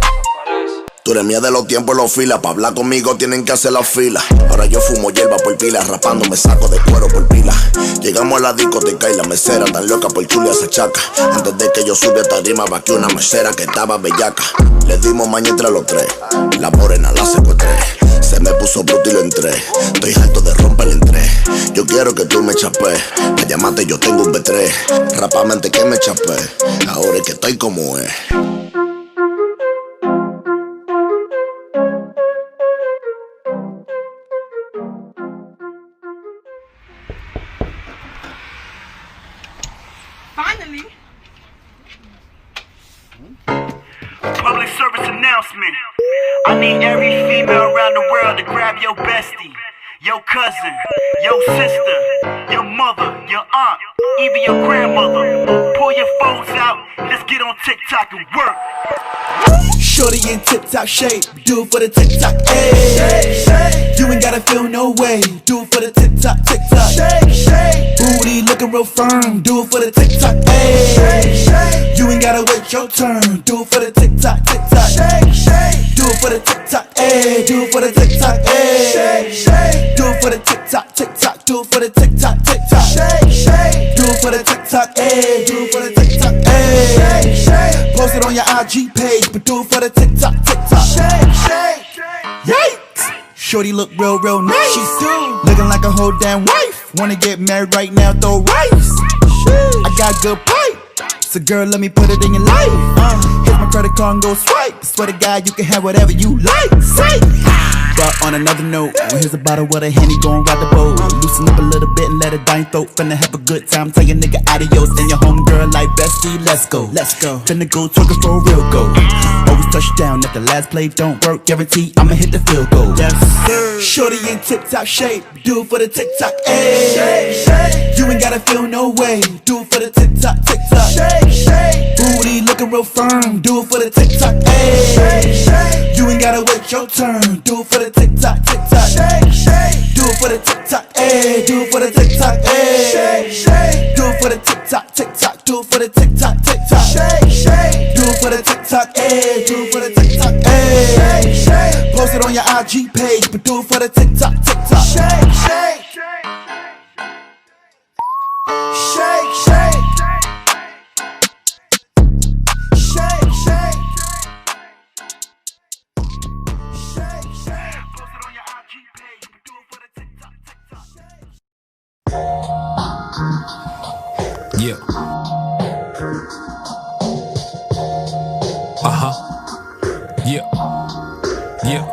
Tú eres mía de los tiempos en los filas. Pa' hablar conmigo tienen que hacer la fila. Ahora yo fumo hierba por pila, rapando me saco de cuero por pila. Llegamos a la discoteca y la mesera tan loca por chulia se chaca. Antes de que yo subí a tarima vaqué una mesera que estaba bellaca. Le dimos maña entre los tres, la morena la secuestré. Se me puso bruto y lo entré. Estoy harto de romper el entré. Yo quiero que tú me chapes. Pa' llamarte yo tengo un B3. Rapame antes que me chapé. Ahora es que estoy como es. Finally. Public service announcement. I need every female around the world to grab your bestie, your cousin, your sister, your mother, your aunt, even your grandmother. Pull your phones out, let's get on TikTok and work. Shorty in tip-top shape, do it for the TikTok, ayy. You ain't gotta feel no way, do it for the TikTok, TikTok. Booty looking real firm, do it for the TikTok, ayy. You ain't gotta wait your turn, do it for the TikTok, TikTok. Do it for the TikTok, ayy. Do it for the TikTok, ayy. Do it for the TikTok, TikTok. Do it for the TikTok, TikTok. Do it for the TikTok, ayy. Do it for the TikTok, ayy. Post it on your IG page, but do it for the TikTok, TikTok. Yikes! Shorty look real, real nice. She's looking like a whole damn wife. Wanna get married right now, throw rice. I got good pipe, so girl, let me put it in your life. Here's my credit card and go swipe. Swear to God, you can have whatever you like. Say. But on another note, here's a bottle with a Henny, gon' rock the boat. Loosen up a little bit and let it dine throat. Finna have a good time, tell your nigga adios. And your homegirl like bestie, let's go. Let's go. Finna go twerking for a real goal. Always touchdown if the last play don't work. Guarantee I'ma hit the field goal. Yes, sir. Shorty in tip-top shape, do it for the TikTok, ayy. You ain't gotta feel no way, do it for the TikTok, TikTok. Booty looking real firm, do it for the TikTok, ayy. You ain't gotta wait your turn, do it for the TikTok, TikTok. Do it for the TikTok, ayy. Do it for the TikTok, ayy. Do it for the TikTok, TikTok. Do it for the TikTok, TikTok. Do it for the TikTok, ayy. Do it for the TikTok, ayy. Post it on your IG page, but do it for the TikTok, TikTok. Shake, shake. Shake, shake. Shake, shake. Shake, shake. Post it on your IG page, but do it for the TikTok, TikTok. Yeah. Yeah. Yeah.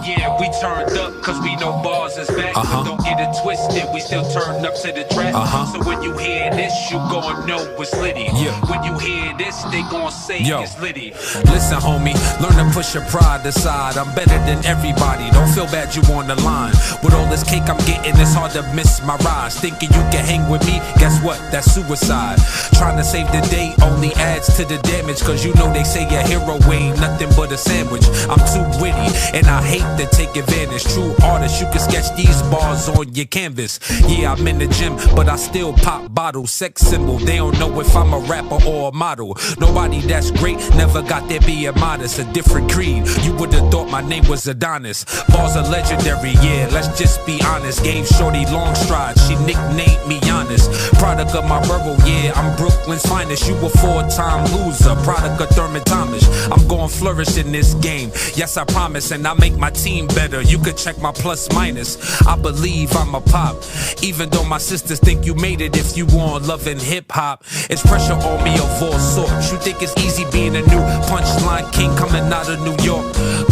Yeah, we turned up cause we know bars is back. But don't get it twisted, we still turn up to the track. So when you hear this, you gon' know it's litty. When you hear this, they gon' say it's litty. Listen, homie, learn to push your pride aside. I'm better than everybody, don't feel bad you on the line. With all this cake I'm getting, it's hard to miss my rise. Thinking you can hang with me, guess what? That's suicide. Trying to save the day only adds to the damage. Cause you know they say a hero ain't nothing but a sandwich. I'm too witty, and I hate to take advantage. True artist, you can sketch these bars on your canvas. Yeah, I'm in the gym, but I still pop bottles. Sex symbol, they don't know if I'm a rapper or a model. Nobody that's great never got there being modest. A different creed, you would've thought my name was Adonis. Bars are legendary, yeah, let's just be honest. Gave Shorty long strides, she nicknamed me honest. Product of my borough, yeah, I'm Brooklyn's finest. You a 4-time loser, product of Thurman Thomas. I'm gonna flourish in this game, yes I promise. And I make my team better, you could check my plus minus. I believe I'm a pop, even though my sisters think you made it if you on Love and Hip Hop. It's pressure on me of all sorts. You think it's easy being a new punchline king coming out of New York?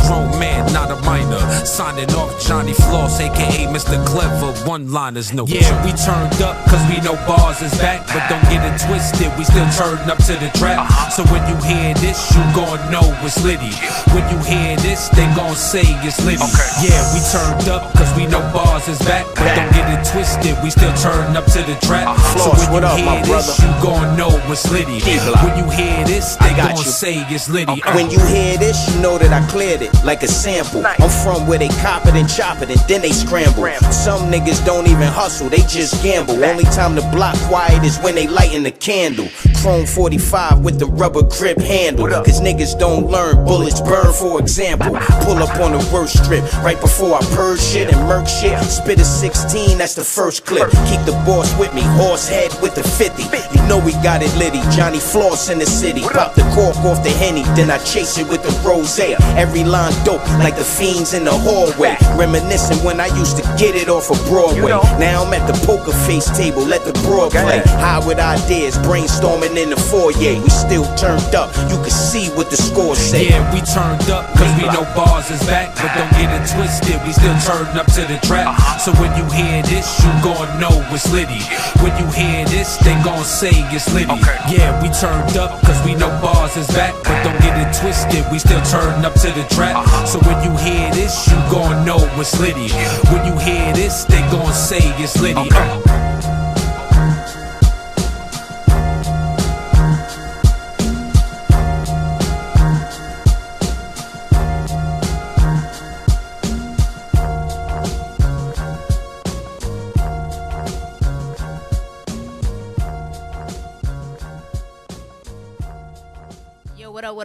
Grown man, not a minor. Signing off Johnny Floss, aka Mr. Clever. One-liners, no. Yeah, we turned up cause we know bars is back. But don't get it twisted, we still turn up to the track. So when you hear this, you gon' know it's litty. When you hear this, they gon' say it's litty. Yeah, we turned up cause we know bars is back. But don't get it twisted, we still turn up to the track. So when you hear this, you gon' know it's litty. When you hear this, they gon' say it's litty. When you hear this, you know that I cleared it like a sample. I'm from where they cop it and chop it and then they scramble. Some niggas don't even hustle, they just gamble. Only time the block quiet is when they lightin' the candle. chrome 45 with the rubber grip handle. Cause niggas don't learn, bullets burn, for example. Pull up on the worst strip right before I purge shit and murk shit. Spit a 16, that's the first clip. Keep the boss with me, horse head with the 50. You know we got it litty, Johnny Floss in the city. Pop the cork off the Henny, then I chase it with the rose. Every line dope like the fiends in the hallway. Reminiscing when I used to get it off of Broadway. Now I'm at the poker face table, let the broad play. High with ideas, brainstorming in the foyer. We still turned up, you can see what the scores say. Yeah, we turned up, cause we know bars is back. But don't get it twisted, we still turned up to the track. So when you hear this, you gon' know it's litty. When you hear this, they gon' say it's litty. Yeah, we turned up, cause we know bars is back. But don't get it twisted, we still turned up to the track. So when you hear this, you gon' know it's litty. When you hear this, they gon' say it's litty.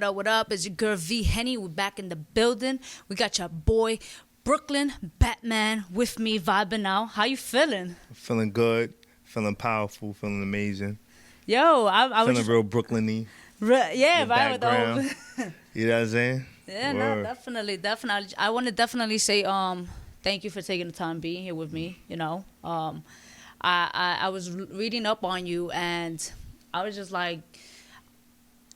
What up? It's your girl V-Henny. We're back in the building. We got your boy Brooklyn Batman with me vibing out. How you feeling? Feeling good, feeling powerful, feeling amazing. Yo, I was feeling real Brooklyn-y. Yeah, right with the whole You know what I'm saying? Yeah, no, definitely. I want to definitely say thank you for taking the time being here with me, you know. I was reading up on you and I was just like,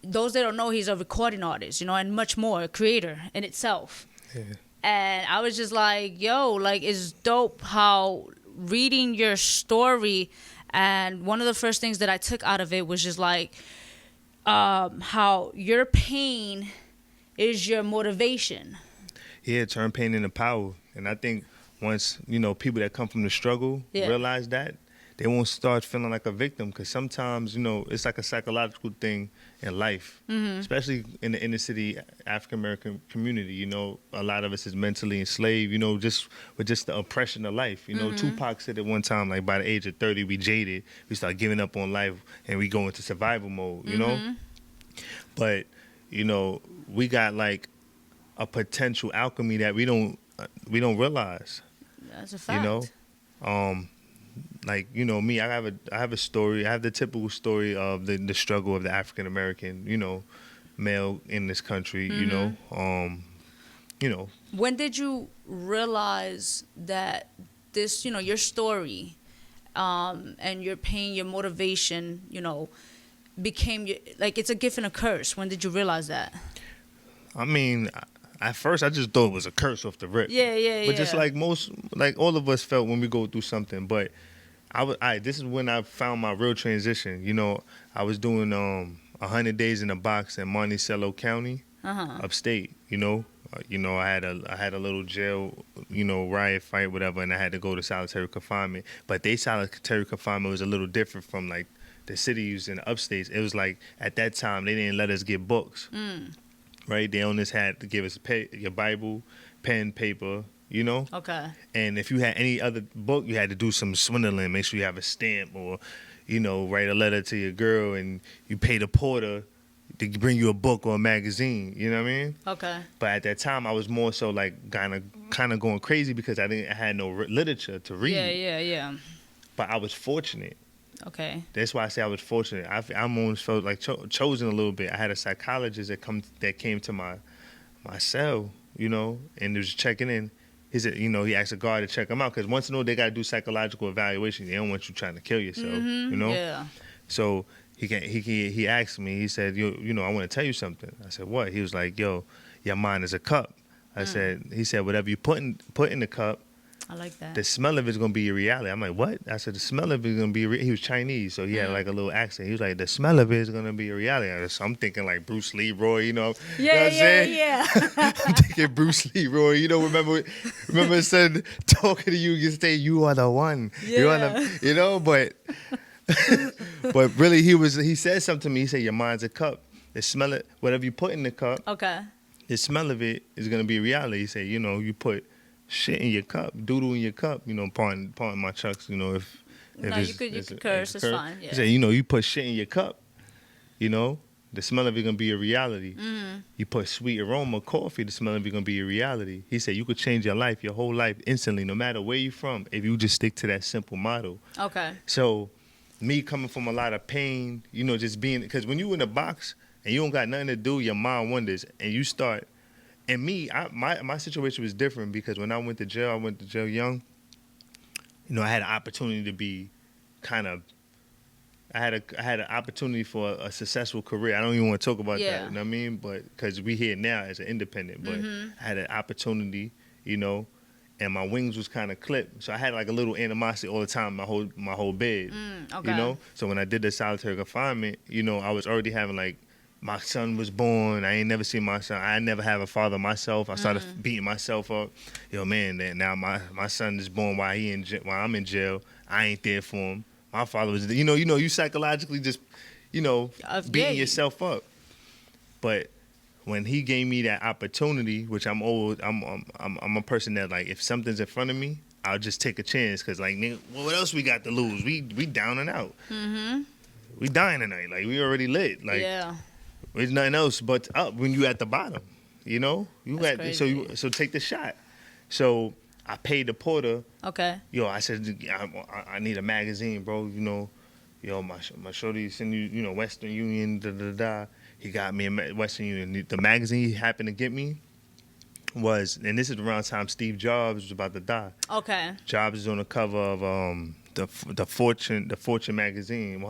those that don't know, he's a recording artist, you know, and much more, a creator in itself. Yeah. And I was just like, yo, like, it's dope how reading your story, and one of the first things that I took out of it was just like how your pain is your motivation. Yeah, turn pain into power. And I think once, you know, people that come from the struggle realize that, they won't start feeling like a victim, because sometimes, you know, it's like a psychological thing in life, especially in the inner city African American community. You know, a lot of us is mentally enslaved, you know, just with just the oppression of life. You know, Tupac said at one time, like, by the age of 30, we jaded, we start giving up on life and we go into survival mode, you know? But, you know, we got like a potential alchemy that we don't realize. That's a fact. You know? Like, you know, me, I have a story. I have the typical story of the struggle of the African American, you know, male in this country. You know. When did you realize that this, you know, your story, and your pain, your motivation, you know, became like it's a gift and a curse? When did you realize that? I mean, at first I just thought it was a curse off the rip. Yeah. But just like all of us felt when we go through something, but. This is when I found my real transition. You know, I was doing 100 Days in a Box in Monticello County, upstate. You know, I had a little jail, you know, riot fight, whatever, and I had to go to solitary confinement. But they solitary confinement was a little different from like the cities in the upstates. It was like at that time they didn't let us get books, right? They only had to give us your Bible, pen, paper. You know? Okay. And if you had any other book, you had to do some swindling. Make sure you have a stamp or, you know, write a letter to your girl and you pay the porter to bring you a book or a magazine. You know what I mean? Okay. But at that time, I was more so like kind of going crazy because I had no literature to read. Yeah. But I was fortunate. Okay. That's why I say I was fortunate. I almost felt like chosen a little bit. I had a psychologist that came to my cell, you know, and was checking in. He said, you know, he asked a guard to check him out because once in a while they got to do psychological evaluation. They don't want you trying to kill yourself, you know? Yeah. So he asked me, he said, you know, I want to tell you something. I said, what? He was like, yo, your mind is a cup. He said, whatever you put in the cup, I like that. the smell of it's going to be your reality. I'm like, what? I said, the smell of it is going to be he was Chinese, so he had like a little accent. He was like, the smell of it is going to be your reality. So I'm thinking like Bruce Lee, Roy, you know? Yeah. I'm thinking Bruce Lee, Roy, you know, remember it said, talking to you, you say, you are the one. Yeah. You are the, you know, but really he said something to me. He said, your mind's a cup. The smell it, whatever you put in the cup, the smell of it is going to be reality. He said, you know, you put shit in your cup, doodle in your cup, you know, pardon my chucks, you know, if no, you could curse, it's fine. Yeah. He said, you know, you put shit in your cup, you know, the smell of it gonna be a reality. You put sweet aroma coffee, the smell of it gonna be a reality. He said you could change your life, your whole life instantly, no matter where you from, if you just stick to that simple motto. Okay. So me coming from a lot of pain, you know, just being, because when you in a box and you don't got nothing to do, your mind wanders and you start. And me, my situation was different because when I went to jail young. You know, I had an opportunity to be kind of. I had an opportunity for a successful career. I don't even want to talk about that. You know what I mean? But because we here now as an independent, but I had an opportunity, you know, and my wings was kind of clipped, so I had like a little animosity all the time. My whole bed, Okay. you know. So when I did the solitary confinement, you know, I was already having like. My son was born. I ain't never seen my son. I never have a father myself. I started beating myself up. Yo, man, now my son is born while I'm in jail. I ain't there for him. My father was, you psychologically just, beating yourself up. But when he gave me that opportunity, which I'm a person that like, if something's in front of me, I'll just take a chance. Cause like, nigga, what else we got to lose? We down and out. We dying tonight. Like we already lit. Like. Yeah. There's nothing else but up when you at the bottom, you know. So take the shot. So I paid the porter. Okay. Yo, I said I need a magazine, bro. You know, my shorty send you, Western Union. He got me a Western Union. The magazine he happened to get me was, and this is around the time Steve Jobs was about to die. Okay. Jobs is on the cover of the Fortune magazine.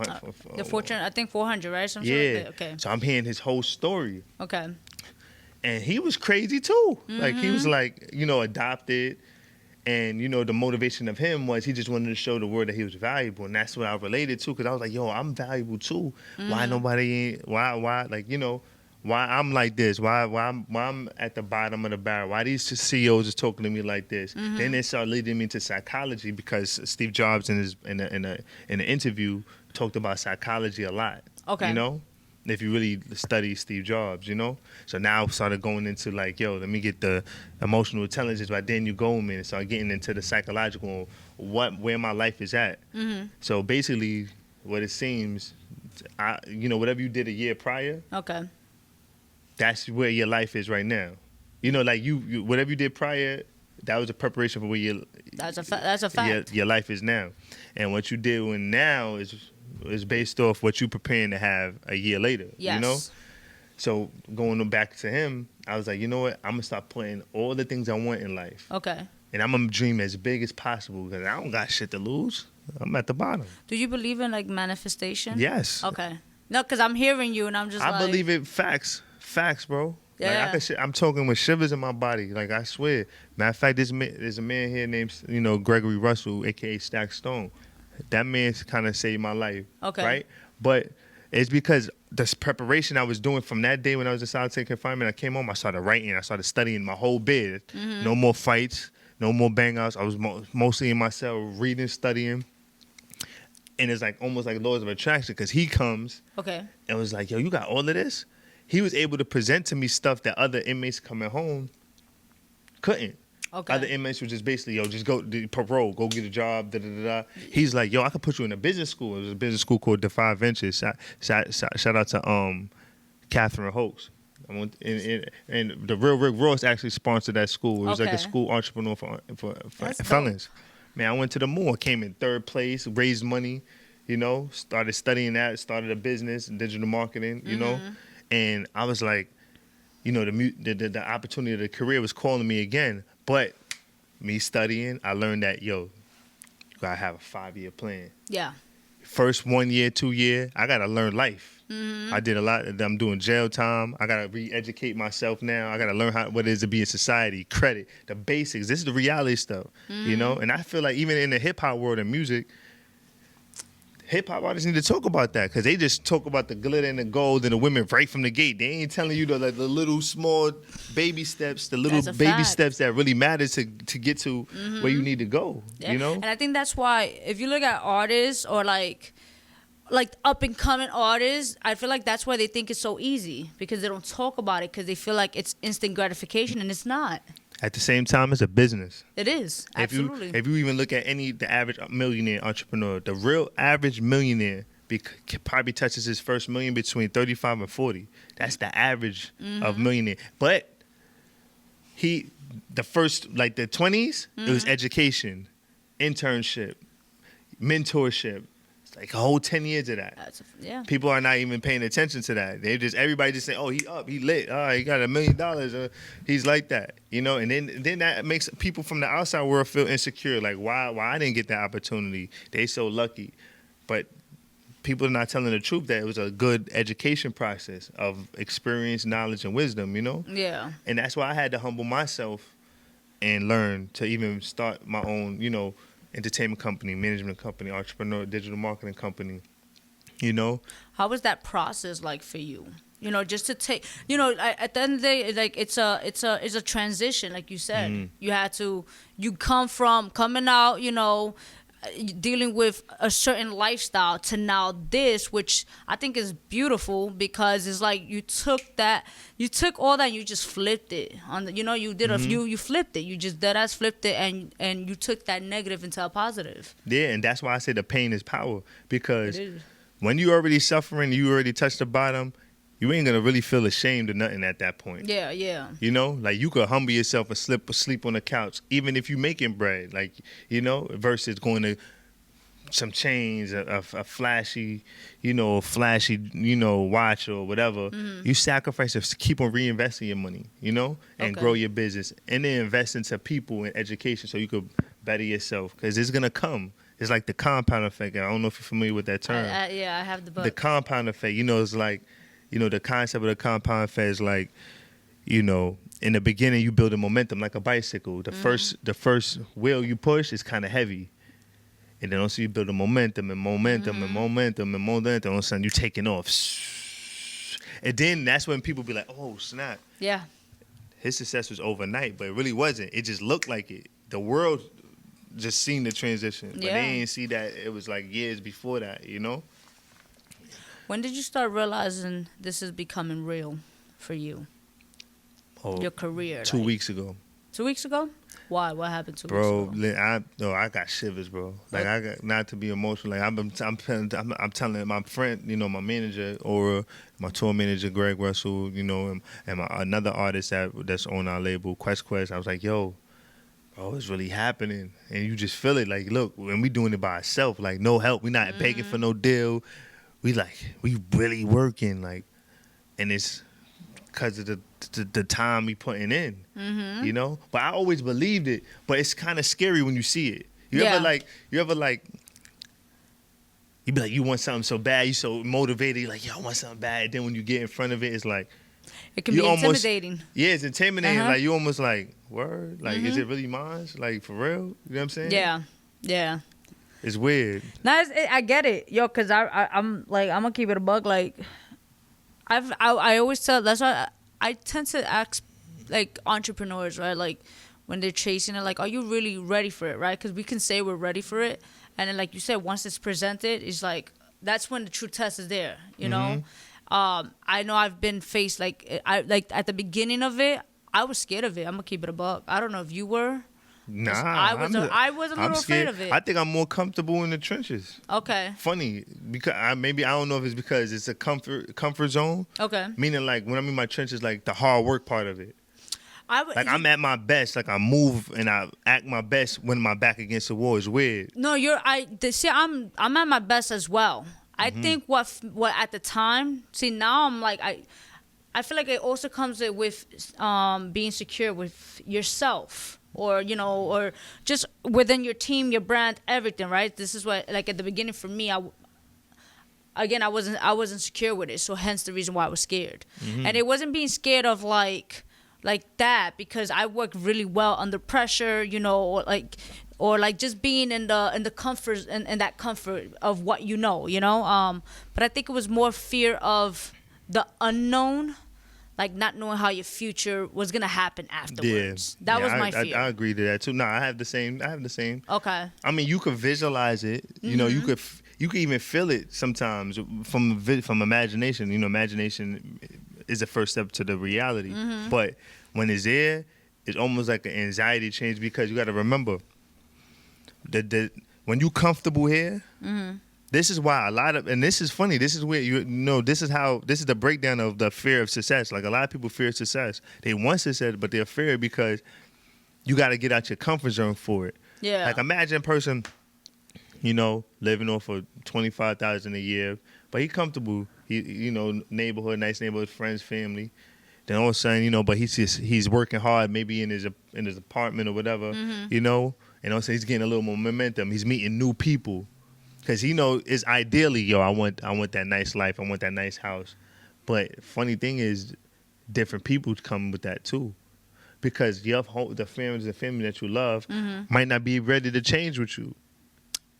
The Fortune, I think 400, right? Yeah. Okay. So I'm hearing his whole story. Okay. And he was crazy too. Like he was like, adopted. And, the motivation of him was he just wanted to show the world that he was valuable. And that's what I related to. Because I was like, yo, I'm valuable too. Why nobody ain't, why, like, why I'm like this? Why I'm at the bottom of the barrel? Why these CEOs is talking to me like this? Then they started leading me to psychology because Steve Jobs in an interview talked about psychology a lot. Okay. If you really study Steve Jobs, So now I started going into like, yo, let me get the emotional intelligence by Daniel Goleman and start getting into the psychological, where my life is at. So basically, what it seems, whatever you did a year prior. Okay. That's where your life is right now. Like you whatever you did prior, that was a preparation for where that's a fact. Your life is now. And what you did now is based off what you preparing to have a year later. Yes. So going back to him, I was like, you know what? I'm gonna start putting all the things I want in life. Okay. And I'm gonna dream as big as possible because I don't got shit to lose. I'm at the bottom. Do you believe in like manifestation? Yes. Okay. No, because I'm hearing you and I'm just I believe it. Facts, bro. Yeah. Like I'm talking with shivers in my body. Like I swear. Matter of fact, there's a man here named Gregory Russell, aka Stack Stone. That man kind of saved my life. Okay. Right? But it's because this preparation I was doing from that day when I was in solitary confinement, I came home, I started writing, I started studying my whole bed. No more fights, no more bang-outs. I was mostly in my cell reading, studying. And it's like almost like laws of attraction because he comes and was like, yo, you got all of this? He was able to present to me stuff that other inmates coming home couldn't. Okay. Other inmates were just basically, yo, just go parole, go get a job, He's like, yo, I could put you in a business school. It was a business school called Defy Ventures. Shout out to Catherine Hoax. And the real Rick Ross actually sponsored that school. It was like a school entrepreneur for felons. Man, I went to the mall, came in third place, raised money, started studying that, started a business, digital marketing, And I was like, the opportunity of the career was calling me again. But me studying, I learned that, yo, you gotta have a 5-year plan. Yeah. First 1 year, 2 year, I gotta learn life. I did a lot. I'm doing jail time. I gotta re-educate myself now. I gotta learn what it is to be in society, credit, the basics. This is the reality stuff, And I feel like even in the hip hop world and music, hip hop artists need to talk about that because they just talk about the glitter and the gold and the women right from the gate. They ain't telling you the little small baby steps, the little baby steps that really matter to get to where you need to go. Yeah. And I think that's why if you look at artists or like up and coming artists, I feel like that's why they think it's so easy because they don't talk about it because they feel like it's instant gratification and it's not. At the same time, it's a business. It is, absolutely. If you even look at the average millionaire entrepreneur, the real average millionaire probably touches his first million between 35 and 40. That's the average of millionaire. But the first, like the 20s, it was education, internship, mentorship. It's like a whole 10 years of that. People are not even paying attention to that. Everybody just say, oh, he up, he lit, oh, he got $1 million, he's like that, and then that makes people from the outside world feel insecure, like why I didn't get that opportunity? They so lucky. But people are not telling the truth that it was a good education process of experience, knowledge, and wisdom, Yeah. And that's why I had to humble myself and learn to even start my own, entertainment company, management company, entrepreneur, digital marketing company, How was that process like for you? Just to take, at the end of the day, like it's a transition, like you said. You come from coming out, dealing with a certain lifestyle to now this, which I think is beautiful because it's like you took all that and you just flipped it on the, you did you flipped it, you just deadass flipped it and you took that negative into a positive. Yeah, and that's why I say the pain is power, because when you already suffering, you already touched the bottom, you ain't gonna really feel ashamed of nothing at that point. Yeah. Like you could humble yourself and sleep on the couch, even if you making bread, like, versus going to some chains, a flashy, watch or whatever. You sacrifice to keep on reinvesting your money, and grow your business, and then invest into people and education so you could better yourself, because it's gonna come. It's like the compound effect. I don't know if you're familiar with that term. I have the book. The compound effect, it's like, the concept of the compound effect is like, in the beginning you build a momentum like a bicycle. The first wheel you push is kind of heavy, and then also you build a momentum and momentum and momentum and momentum. All of a sudden you taking off, and then that's when people be like, "Oh snap!" Yeah, his success was overnight, but it really wasn't. It just looked like it. The world just seen the transition, but they didn't see that it was like years before that. When did you start realizing this is becoming real for you? Your career. 2 weeks ago. 2 weeks ago? Why? What happened 2 weeks ago? I got shivers, bro. Like I got, not to be emotional. Like I'm telling my friend, my manager, or my tour manager, Greg Russell, and another artist that's on our label, Quest. I was like, yo, bro, it's really happening, and you just feel it. Like, look, when we doing it by ourselves, like no help, we not begging for no deal. We really working, like, and it's because of the time we putting in, But I always believed it, but it's kind of scary when you see it. You ever you be like, you want something so bad, you so motivated, you're like, yo, I want something bad. Then when you get in front of it, it's like, it can be intimidating. It's intimidating. Like you almost like, word, like is it really mine? Like for real? You know what I'm saying? Yeah. It's weird. No, I get it, yo, because I'm like, I'm gonna keep it a bug. Like, I always tell, that's why I tend to ask like entrepreneurs, right? Like when they're chasing it, like, are you really ready for it, right? Because we can say we're ready for it, and then like you said, once it's presented, it's like that's when the true test is there, you know. I know I've been faced like at the beginning of it, I was scared of it. I'm gonna keep it a buck. I don't know if you were. Nah, I was a little afraid of it. I think I'm more comfortable in the trenches. Okay. Funny, because I don't know if it's because it's a comfort zone. Okay. Meaning, like, when I'm in my trenches, like the hard work part of it. I'm at my best. Like I move and I act my best when my back against the wall. Is weird. No, I'm at my best as well. I think what at the time. See, now I'm like I feel like it also comes with being secure with yourself. Or or just within your team, your brand, everything, right? This is what, like, at the beginning for me, I wasn't secure with it, so hence the reason why I was scared. And it wasn't being scared of like that, because I work really well under pressure, or like just being in the comfort and that comfort of what but I think it was more fear of the unknown. Like not knowing how your future was gonna happen afterwards. Yeah. That was my fear. I agree to that too. No, I have the same. Okay. I mean, you could visualize it. You could even feel it sometimes from imagination. Imagination is the first step to the reality. But when it's there, it's almost like an anxiety change, because you got to remember that when you comfortable here, This is why a lot of, and this is funny. This is where you know. This is the breakdown of the fear of success. Like a lot of people fear success. They want success, but they're fear because you got to get out your comfort zone for it. Yeah. Like imagine a person, you know, living off of $25,000 a year, but he comfortable. He, you know, neighborhood, nice neighborhood, friends, family. Then all of a sudden, you know, but he's working hard, maybe in his apartment or whatever, you know, and all of a sudden he's getting a little more momentum. He's meeting new people, because he know it's ideally, yo, I want that nice life, I want that nice house. But funny thing is, different people come with that too, because the family that you love might not be ready to change with you.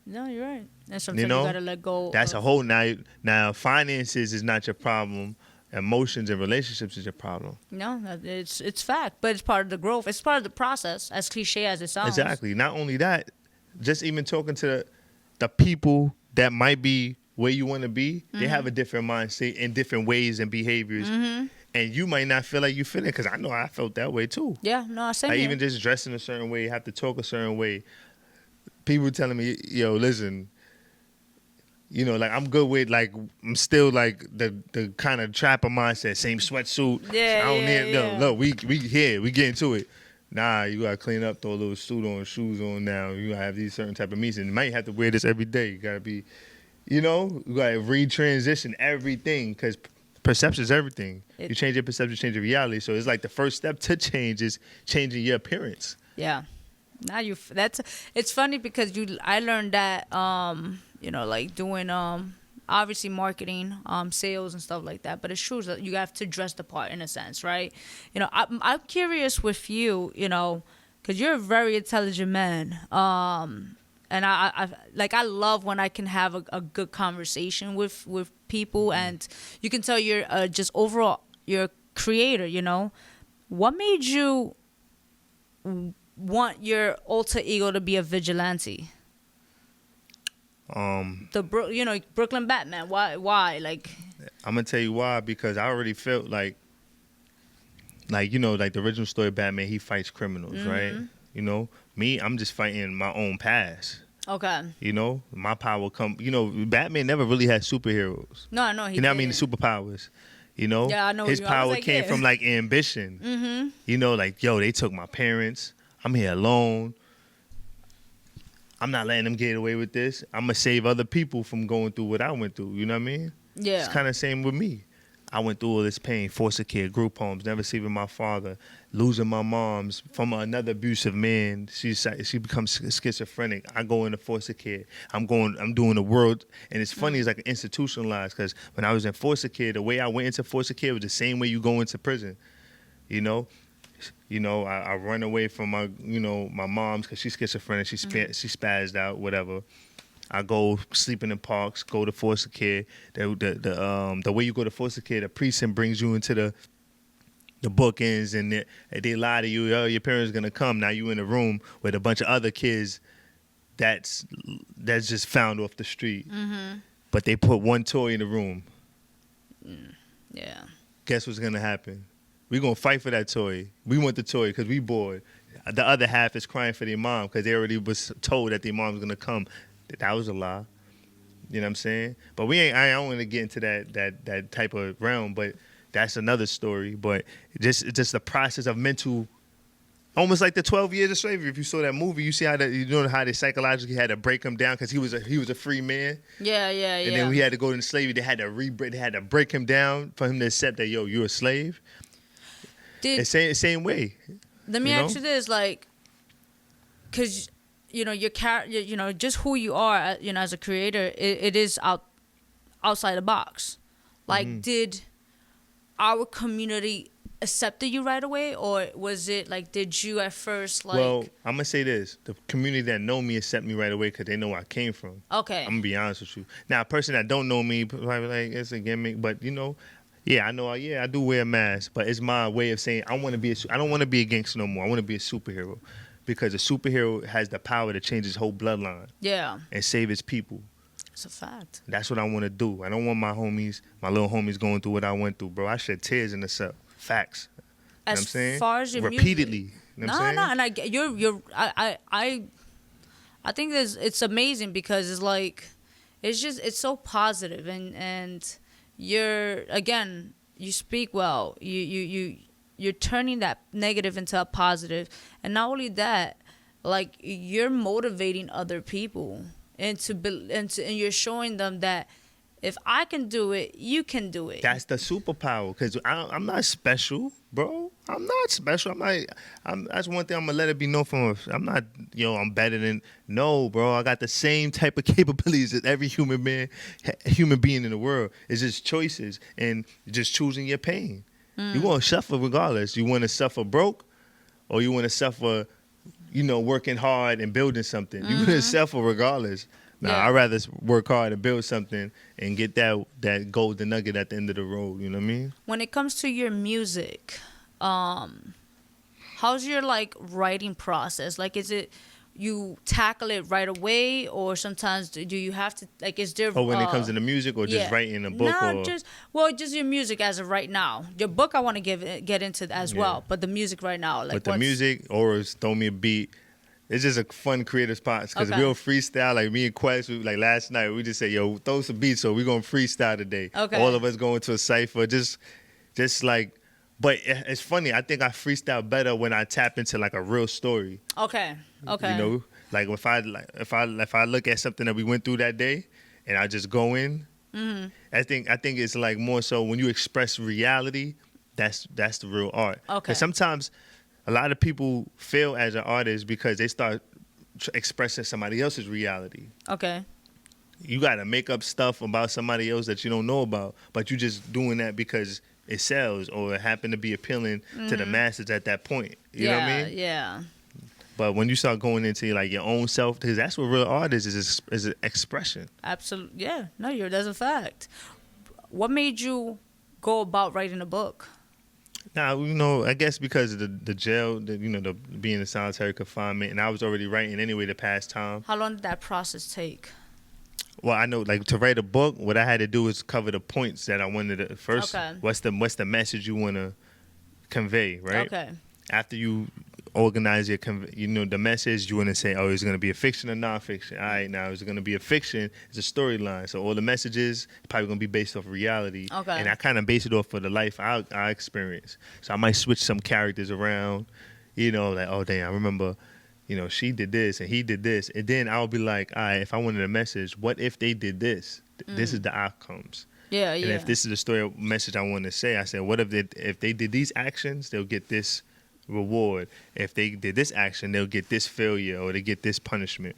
No, you're right. And sometimes you gotta let go. That's a whole now. Finances is not your problem. Emotions and relationships is your problem. No, it's fact, but it's part of the growth. It's part of the process, as cliche as it sounds. Exactly. Not only that, just even talking to the people that might be where you want to be, they have a different mindset and different ways and behaviors. And you might not feel like you fit it, because I know I felt that way too. Yeah, no, same like here. even just dressing a certain way, have to talk a certain way. People telling me, yo, listen, you know, like I'm good with, like, I'm still like the kind of trapper mindset, same sweatsuit. Yeah, I don't yeah, need, yeah. No, we here, we get into it. Nah, you gotta clean up, throw a little suit on, shoes on now. You gotta have these certain type of meetings. And you might have to wear this every day. You gotta be, you know, you gotta retransition everything, because perception is everything. You change your perception, change your reality. So it's like the first step to change is changing your appearance. Yeah. Now it's funny because I learned that you know, like doing obviously marketing, sales and stuff like that, but it's true that you have to dress the part in a sense, right? You know, I'm curious with you, you know, because you're a very intelligent man, and I love when I can have a good conversation with people, and you can tell you're just overall you're a creator, you know. What made you want your alter ego to be a vigilante? Brooklyn Batman. Why? Like, I'm gonna tell you why. Because I already felt like you know, like the original story of Batman, he fights criminals, right? You know, me, I'm just fighting my own past. Okay. You know, my power come. You know, Batman never really had superheroes. No, I know he. You know what I mean? Superpowers. You know, yeah, I know. His power came from like ambition. You know, like, yo, they took my parents. I'm here alone. I'm not letting them get away with this. I'm gonna save other people from going through what I went through. You know what I mean? Yeah. It's kind of same with me. I went through all this pain, foster kid, group homes, never seeing my father, losing my moms from another abusive man. She becomes schizophrenic. I go into foster care. I'm doing the world, and it's funny. It's like institutionalized, because when I was in foster care, the way I went into foster care was the same way you go into prison. You know, I run away from my mom's because she's schizophrenic. She spazzed out, whatever. I go sleeping in parks, go to foster care. The way you go to foster care, the precinct brings you into the bookends, and they lie to you. Oh, your parents gonna come. Now you in a room with a bunch of other kids that's just found off the street. But they put one toy in the room. Yeah. Guess what's gonna happen? We're gonna fight for that toy. We want the toy because we bored. The other half is crying for their mom because they already was told that their mom's gonna come. That was a lie. You know what I'm saying? But I don't want to get into that type of realm, but that's another story. But it's just the process of mental, almost like the 12 years of slavery. If you saw that movie, you see how they psychologically had to break him down because he was a free man. Yeah. And then when he had to go into slavery, they had to break him down for him to accept that, yo, you're a slave. Same way. Let me ask you this, like, because your character, just who you are, as a creator, it is outside the box. Like, did our community accept you right away, or was it like, did you at first like? Well, I'm gonna say this: the community that know me accept me right away because they know where I came from. Okay. I'm gonna be honest with you. Now, a person that don't know me probably like, it's a gimmick, but yeah, I know. Yeah, I do wear a mask, but it's my way of saying I don't want to be a gangster no more. I want to be a superhero. Because a superhero has the power to change his whole bloodline. Yeah. And save his people. It's a fact. That's what I want to do. I don't want my little homies going through what I went through, bro. I shed tears in the cell. Facts. You know what I'm saying? As far as your repeatedly. Music, you know what I'm saying? and I think it's amazing because it's like, it's so positive, and you speak well. You're turning that negative into a positive, and not only that, like you're motivating other people, and you're showing them that if I can do it, you can do it. That's the superpower, because I'm not special, bro. I'm not special. That's one thing I'm gonna let it be known from. I'm not, I'm better than. No, bro. I got the same type of capabilities as every human being in the world. It's just choices and just choosing your pain. You're gonna suffer regardless. You want to suffer broke, or you want to suffer, working hard and building something. You're gonna suffer regardless. I'd rather work hard and build something and get that golden nugget at the end of the road. You know what I mean? When it comes to your music, how's your writing process? Like, is it you tackle it right away, or sometimes do you have to is there? When it comes to the music, or just writing a book, or just your music as of right now. Your book I want to get into as well, but the music right now, but the music, or throw me a beat. It's just a fun creative spot, because we'll freestyle. Like me and Quest, last night, we just say, yo, throw some beats, so we're going to freestyle today. Okay. All of us going to a cypher, but it's funny. I think I freestyle better when I tap into a real story. Okay. If I look at something that we went through that day, and I just go in, I think it's more so when you express reality, that's the real art. Okay. Because sometimes a lot of people fail as an artist because they start expressing somebody else's reality. Okay. You got to make up stuff about somebody else that you don't know about, but you just doing that because it sells, or it happened to be appealing to the masses at that point. You know what I mean? Yeah. But when you start going into your own self, because that's what real art is an expression. Absolutely. Yeah. No, that's a fact. What made you go about writing a book? Now, I guess because of the jail, the being in solitary confinement, and I was already writing anyway to pass time. How long did that process take? Well, I know, to write a book, what I had to do is cover the points that I wanted to first. Okay. What's the message you want to convey, right? Okay. After you organize the message, you want to say, oh, is it going to be a fiction or nonfiction? All right, now is it going to be a fiction? It's a storyline, so all the messages probably going to be based off reality. Okay. And I kind of base it off of the life I experience. So I might switch some characters around, oh damn, I remember, she did this and he did this, and then I'll be like, all right, if I wanted a message, what if they did this? This is the outcomes. Yeah, yeah. And if this is the story message I want to say, I said, what if they did these actions, they'll get this reward. If they did this action, they'll get this failure, or they get this punishment.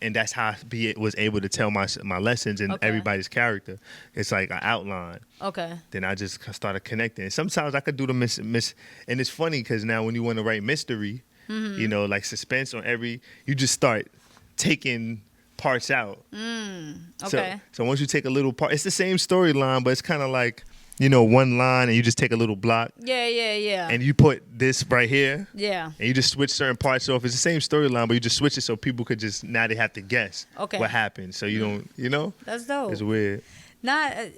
And that's how I was able to tell my lessons and everybody's character. It's like an outline. Okay. Then I just started connecting. And sometimes I could do the miss. And it's funny because now when you want to write mystery, suspense on you just start taking parts out. Okay. So once you take a little part, it's the same storyline, but it's kind of like, one line, and you just take a little block. Yeah. And you put this right here. Yeah. And you just switch certain parts off. It's the same storyline, but you just switch it so people could now they have to guess what happened. So you don't, That's dope. It's weird. But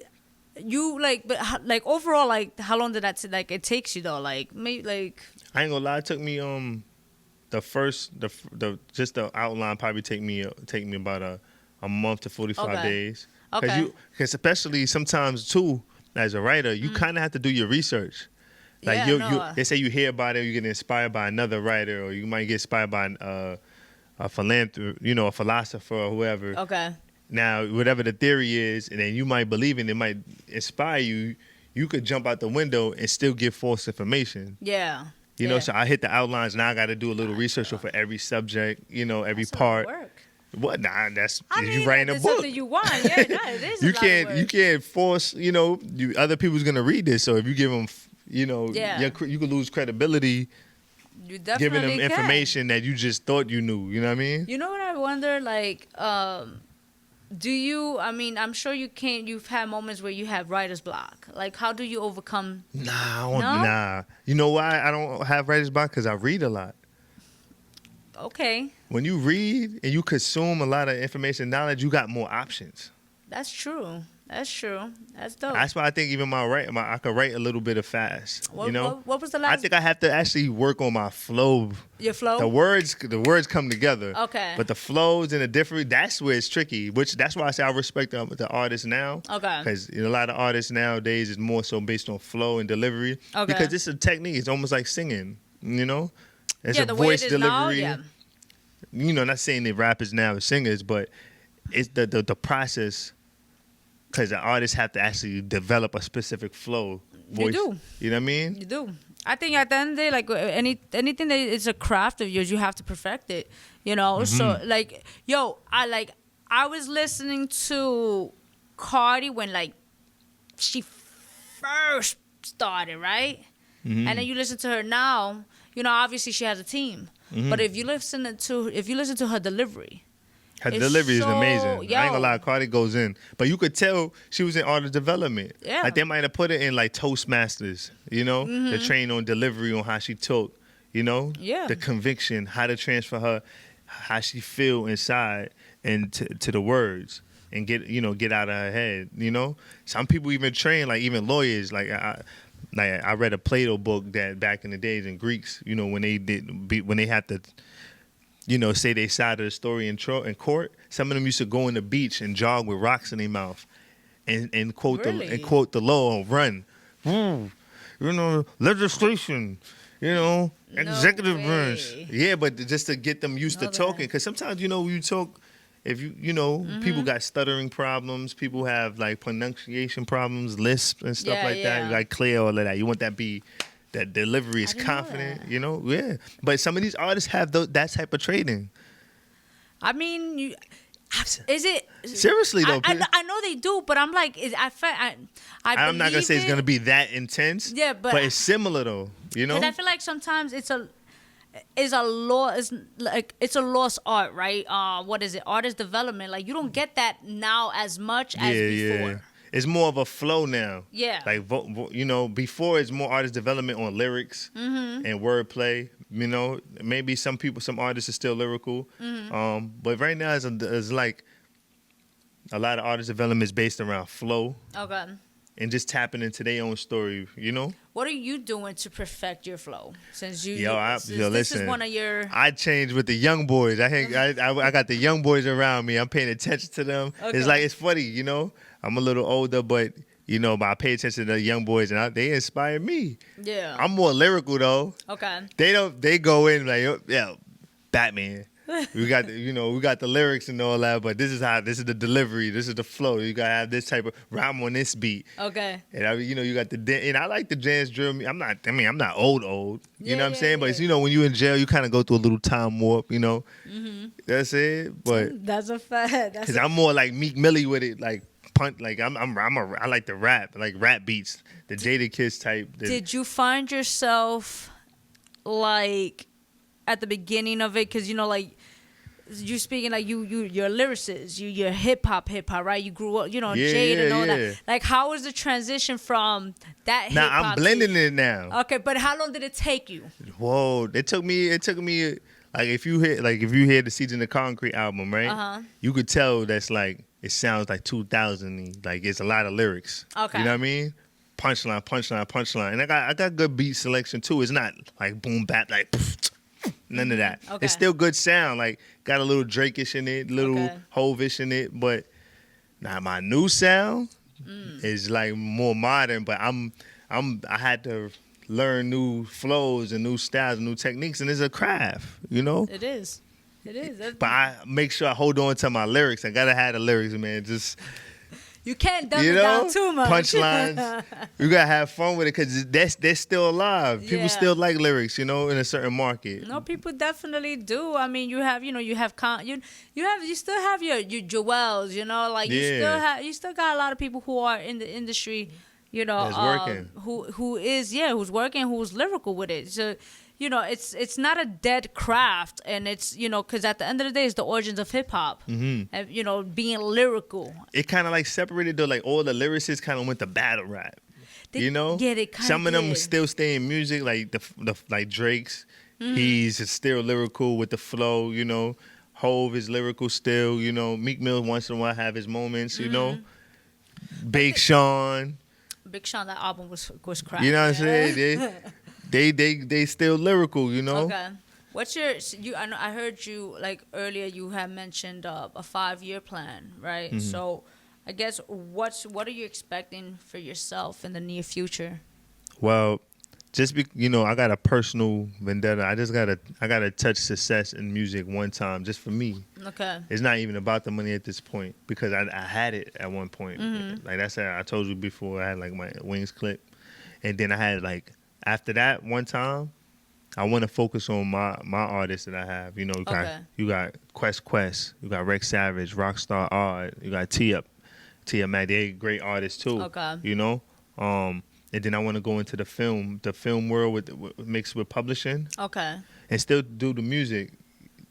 overall, how long did that it takes you though? Maybe I ain't gonna lie, it took me just the outline probably take me about a month to 45 days. Okay. Because especially sometimes too, as a writer, you kind of have to do your research. They say you hear about it, you get inspired by another writer, or you might get inspired by a philanthropist, a philosopher or whoever. Okay. Now, whatever the theory is, and then you might believe in it, might inspire you. You could jump out the window and still give false information. Yeah. So I hit the outlines. Now I got to do a little research for every subject, every part. Work. What? Nah, you writing a book. Something you want. Yeah, no, it is. You can't force. Other people's gonna read this. So if you give them, you could lose credibility. You definitely giving them information that you just thought you knew. You know what I mean? You know what I wonder? Do you? I mean, I'm sure you can't. You've had moments where you have writer's block. How do you overcome? Nah. You know why I don't have writer's block? Because I read a lot. Okay. When you read and you consume a lot of information and knowledge, you got more options. That's true. That's true. That's dope. That's why I think even I could write a little bit of fast. You know, what was the last? I think I have to actually work on my flow. Your flow. The words come together. Okay. But the flows and the different, that's where it's tricky. That's why I say I respect the artists now. Okay. Because a lot of artists nowadays is more so based on flow and delivery. Okay. Because it's a technique. It's almost like singing. You know, it's yeah, a the voice way it is delivery. now, yeah. You know, not saying that rappers now are singers, but it's the process. Because the artists have to actually develop a specific flow. Voice. You do. You know what I mean? You do. I think at the end of the day, like anything that is a craft of yours, you have to perfect it. You know. Mm-hmm. So like, I was listening to Cardi when like she first started, right? Mm-hmm. And then you listen to her now. You know, obviously she has a team. Mm-hmm. But if you listen to her delivery. Her It's delivery is so- amazing. I ain't yo. gonna lie, Cardi goes in. But you could tell she was in artist development. Yeah. Like they might have put it in like Toastmasters, you know? Mhm. The train on delivery on how she talk, you know? Yeah. The conviction, how to transfer how she feel inside and to the words and get out of her head, you know? Some people even train, like even lawyers, like I read a Plato book that back in the days in Greeks, you know, when they had to say their side of the story in court. Some of them used to go on the beach and jog with rocks in their mouth, and quote the law and run. Legislation, executive branch. Yeah, but just to get them used to talking, because sometimes when you talk, if people got stuttering problems, people have like pronunciation problems, lisp and stuff like that. You got clear all of that. You want that delivery is confident, Yeah. But some of these artists have that type of training. I mean, is it seriously though? I know they do, but I'm like, I'm not gonna say it's gonna be that intense. Yeah, but it's similar though. Because I feel like sometimes it's a lost art, right? What is it? Artist development. Like you don't get that now as much as before. Yeah. It's more of a flow now. Yeah. Like, before it's more artist development on lyrics and wordplay. Maybe some artists are still lyrical. But right now it's like a lot of artist development is based around flow. Okay. And just tapping into their own story, What are you doing to perfect your flow? Since this listen, is one of your... I changed with the young boys. I got the young boys around me. I'm paying attention to them. Okay. It's funny, I'm a little older, but I pay attention to the young boys, and they inspire me. Yeah. I'm more lyrical though. Okay. They go in like, yeah, Batman. We got the lyrics and all that, but this is the delivery, this is the flow. You gotta have this type of rhyme on this beat. Okay. And you got and I like the dance drill. I'm not old. You know what I'm saying? But it's, when you in jail, you kind of go through a little time warp. That's it. But that's a fact. Because I'm more like Meek Millie with it, like punt. Like I like the rap, like rap beats, the Jada Kiss type. Did you find yourself like at the beginning of it? Because like you speaking like you're a lyricist, you're hip hop, right? You grew up, Jade and all that. Like, how was the transition from that hip hop? Now I'm blending it now. Okay, but how long did it take you? Whoa, it took me like if you hear the Seeds in the Concrete album, right? You could tell that's like it sounds like 2000, like it's a lot of lyrics. Okay, you know what I mean? Punchline, and I got good beat selection too. It's not like boom bap like. None of that. Okay. It's still good sound. Like got a little Drake-ish in it, little Hove-ish in it, but now my new sound is like more modern. But I had to learn new flows and new styles and new techniques, and it's a craft, It is. But I make sure I hold on to my lyrics. I gotta have the lyrics, man. Just. You can't dumb it down too much. Punchlines. You gotta have fun with it because they're still alive. People still like lyrics, in a certain market. No, people definitely do. I mean, you have, you still have your Joels, you still got a lot of people who are in the industry, That's working. who's working, who's lyrical with it. So. It's not a dead craft, and it's because at the end of the day, it's the origins of hip hop, and being lyrical. It kind of like separated though, like all the lyricists kind of went to battle rap. Yeah, they kind of. Some of them still stay in music, like the like Drake's. He's still lyrical with the flow. Hove is lyrical still. Meek Mill once in a while have his moments. Big Sean. Big Sean, that album was crack. You know what I'm saying? They still lyrical, you know? Okay. What's your I heard you like earlier you had mentioned a 5-year plan, right? Mhm. So I guess what are you expecting for yourself in the near future? Well, I got a personal vendetta. I gotta touch success in music one time, just for me. Okay. It's not even about the money at this point because I had it at one point. Mhm. Like that's I told you before. I had like my wings clip, and then I had like after that one time, I want to focus on my artists that I have. You know, you got Quest, you got Rex Savage, Rockstar Art, you got Tia Mac. They're great artists too. Okay. You know, and then I want to go into the film world with mixed with publishing. Okay. And still do the music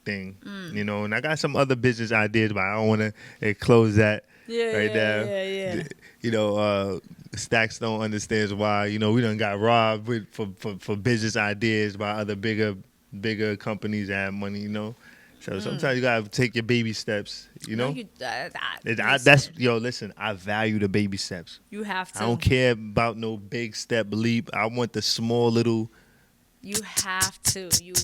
thing. Mm. You know, and I got some other business ideas, but I don't want to close that right now. Yeah. You know, Stacks don't understand why, you know, we done got robbed for business ideas by other bigger companies that have money, you know. So sometimes you gotta take your baby steps, you know. Listen, I value the baby steps. You have to. I don't care about no big step leap. I want the small little. You have to. You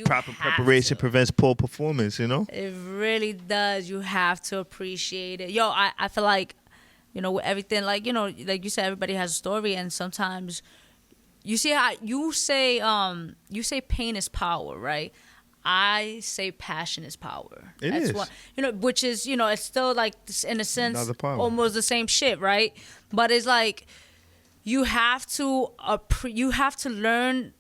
proper preparation prevents poor performance, you know. It really does. You have to appreciate it. Yo, I feel like, you know, with everything, like, you know, like you said, everybody has a story, and sometimes you see how you say pain is power, right? I say passion is power. It is. You know, which is, you know, it's still like, in a sense, Another power. almost the same shit, right? But it's like you have to learn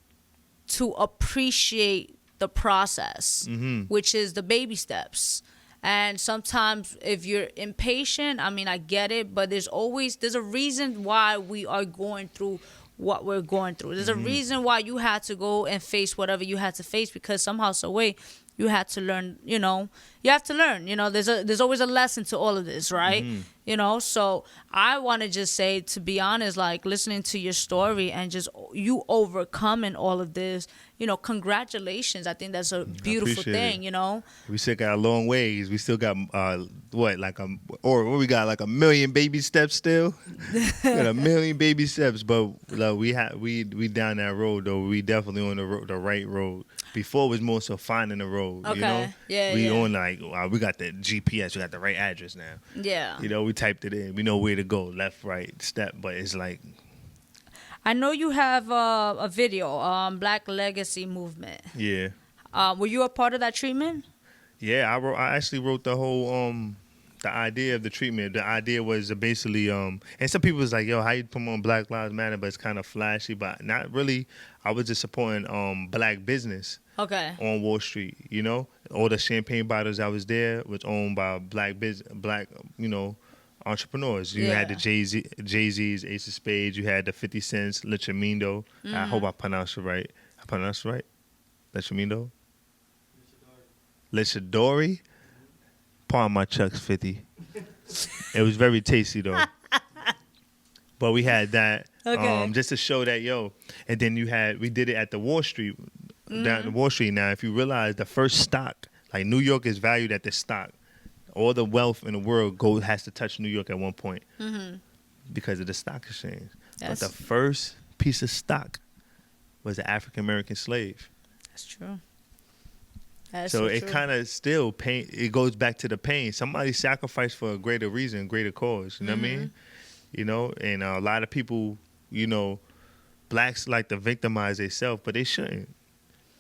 to appreciate the process, which is the baby steps. And sometimes if you're impatient, I mean, I get it, but there's a reason why we are going through what we're going through. There's a reason why you had to go and face whatever you had to face, because somehow, some way, you had to learn, you know. You have to learn, you know. There's always a lesson to all of this, right? You know, so I want to just say, to be honest, like, listening to your story and just you overcoming all of this, you know, congratulations. I think that's a beautiful thing, you know. We still got a long ways. We still got what we got, like 1 million baby steps still. We got 1 million baby steps, but we down that road though. We definitely on the right road. Before it was more so finding the road. Okay. You know, Yeah. on like we got the GPS. We got the right address now. Yeah. You know, we typed it in. We know where to go, left, right, step. But it's like, I know you have a video, Black Legacy Movement. yeah. Were you a part of that treatment? Yeah, I actually wrote the whole the idea of the treatment. The idea was basically and some people was like, yo, how you promote Black Lives Matter, but it's kind of flashy, but not really. I was just supporting black business. Okay. On Wall Street, you know, all the champagne bottles that was there was owned by black, you know, entrepreneurs. You had the Jay-Z's, Ace of Spades. You had the 50 Cents, Lichamindo. I hope I pronounced it right. Lichamindo? Lichadori? Pawn my chucks, 50. It was very tasty, though. But we had that just to show that, yo. And then we did it at the Wall Street. Down to Wall Street. Now, if you realize the first stock, like New York is valued at the stock. All the wealth in the world has to touch New York at one point because of the stock exchange. But the first piece of stock was an African American slave. That's true. So it kind of still pain. It goes back to the pain. Somebody sacrificed for a greater reason, greater cause. You know what I mean? You know, and a lot of people, you know, blacks like to victimize themselves, but they shouldn't.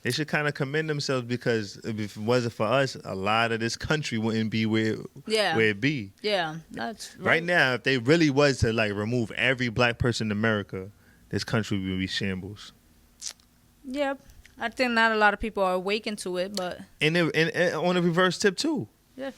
They should kind of commend themselves, because if it wasn't for us, a lot of this country wouldn't be where it be. Yeah, that's right now. If they really was to like remove every black person in America, this country would be shambles. Yep, I think not a lot of people are awakened to it, but and on a reverse tip too. Yeah,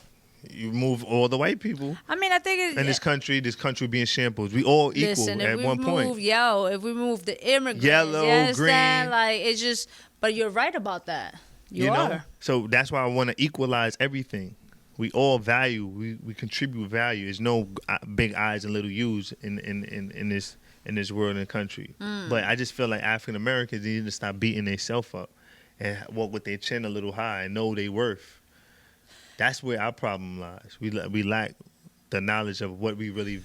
you remove all the white people. I mean, I think in this country being shambles. We all equal at one point. If we remove the immigrants, yellow, green, like it's just. But you're right about that. You are. Know? So that's why I want to equalize everything. We all value. We contribute value. There's no big I's and little U's in this world and country. But I just feel like African Americans need to stop beating themselves up and walk with their chin a little high and know their worth. That's where our problem lies. We lack the knowledge of what we really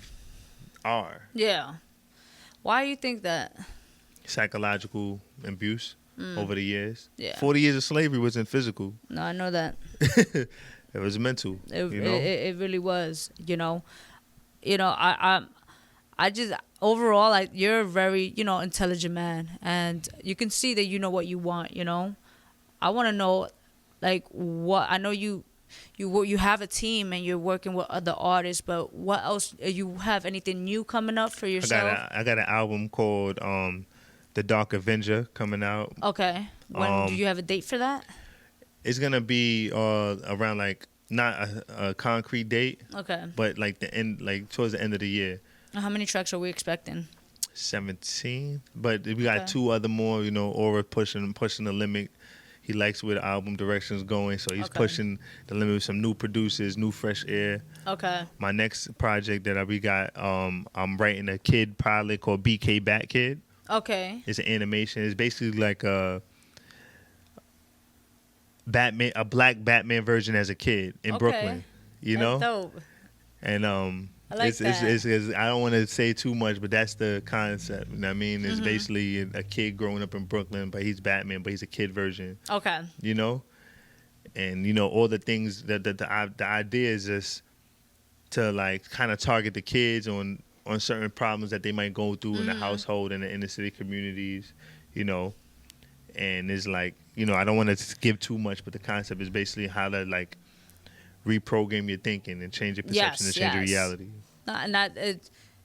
are. Yeah. Why do you think that? Psychological abuse over the years. Yeah. 40 years of slavery wasn't physical. No, I know that. It was mental. It really was. I just overall, like, you're a very intelligent man, and you can see that you know what you want. I want to know, like, what I know you have a team and you're working with other artists, but what else? You have anything new coming up for yourself? I got an album called The Dark Avenger coming out. Okay. When do you have a date for that? It's gonna be around, like, not a concrete date. Okay. But like towards the end of the year. How many tracks are we expecting? 17. But we got 2 other more. Aura pushing the limit. He likes where the album direction is going, so he's pushing the limit with some new producers, new fresh air. Okay. My next project that we got, I'm writing a kid pilot called BK Bat Kid. Okay. It's an animation. It's basically like a black Batman version as a kid in Brooklyn. That's dope. And I like that. I don't want to say too much, but that's the concept. You know what I mean? It's basically a kid growing up in Brooklyn, but he's Batman, but he's a kid version. Okay. And all the things that the idea is just to, like, kind of target the kids on certain problems that they might go through in the household and the inner city communities, and it's like, I don't want to give too much, but the concept is basically how to, like, reprogram your thinking and change your perception and change your reality. And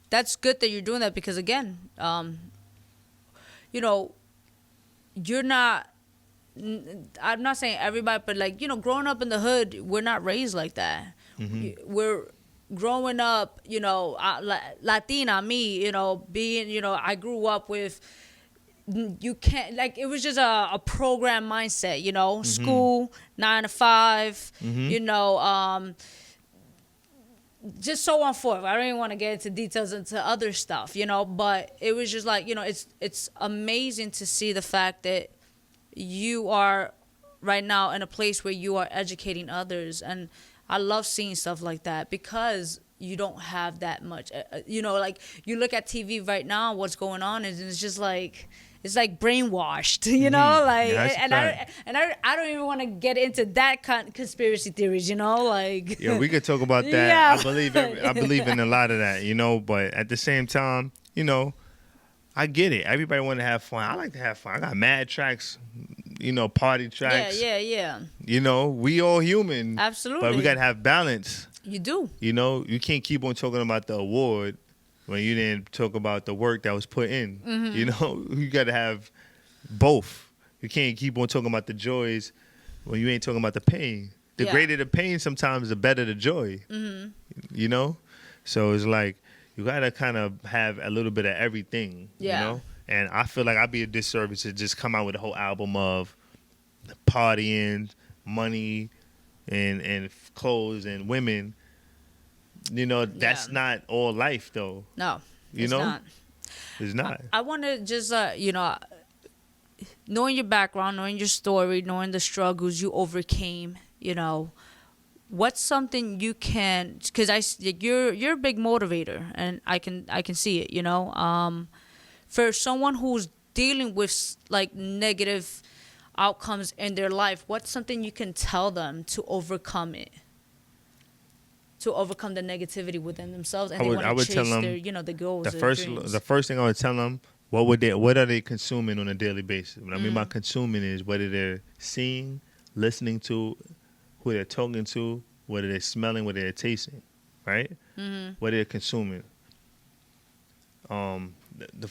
that's good that you're doing that, because again, you're not. I'm not saying everybody, but, like, growing up in the hood, we're not raised like that. We're growing up, Latina, me, being, I grew up with. You can't, like, it was just a program mindset, school, 9 to 5, just so on forth. I don't even want to get into details into other stuff, but it was just like, it's amazing to see the fact that you are right now in a place where you are educating others. And I love seeing stuff like that, because you don't have that much, like, you look at TV right now, what's going on, and it's just like, it's like brainwashed, like, yeah, I don't even want to get into that conspiracy theories, like. Yeah, we could talk about that. Yeah. I believe in a lot of that, but at the same time, I get it. Everybody want to have fun. I like to have fun. I got mad tracks, party tracks. Yeah. We all human. Absolutely. But we got to have balance. You do. You can't keep on talking about the award when you didn't talk about the work that was put in. You got to have both. You can't keep on talking about the joys when you ain't talking about the pain. The greater the pain, sometimes the better the joy. So it's like, you got to kind of have a little bit of everything, And I feel like I'd be a disservice to just come out with a whole album of partying, money, and clothes and women. That's not all life, though. No, it's not. It's not. I want to just, knowing your background, knowing your story, knowing the struggles you overcame, what's something you can, because you're a big motivator, and I can see it. For someone who's dealing with, like, negative outcomes in their life, what's something you can tell them to overcome it? To overcome the negativity within themselves, and I would chase tell them, their goals. The first thing I would tell them, what are they consuming on a daily basis? What I mean by consuming is whether they're seeing, listening to, who they're talking to, whether they're smelling, whether they're tasting, right? What they're consuming. The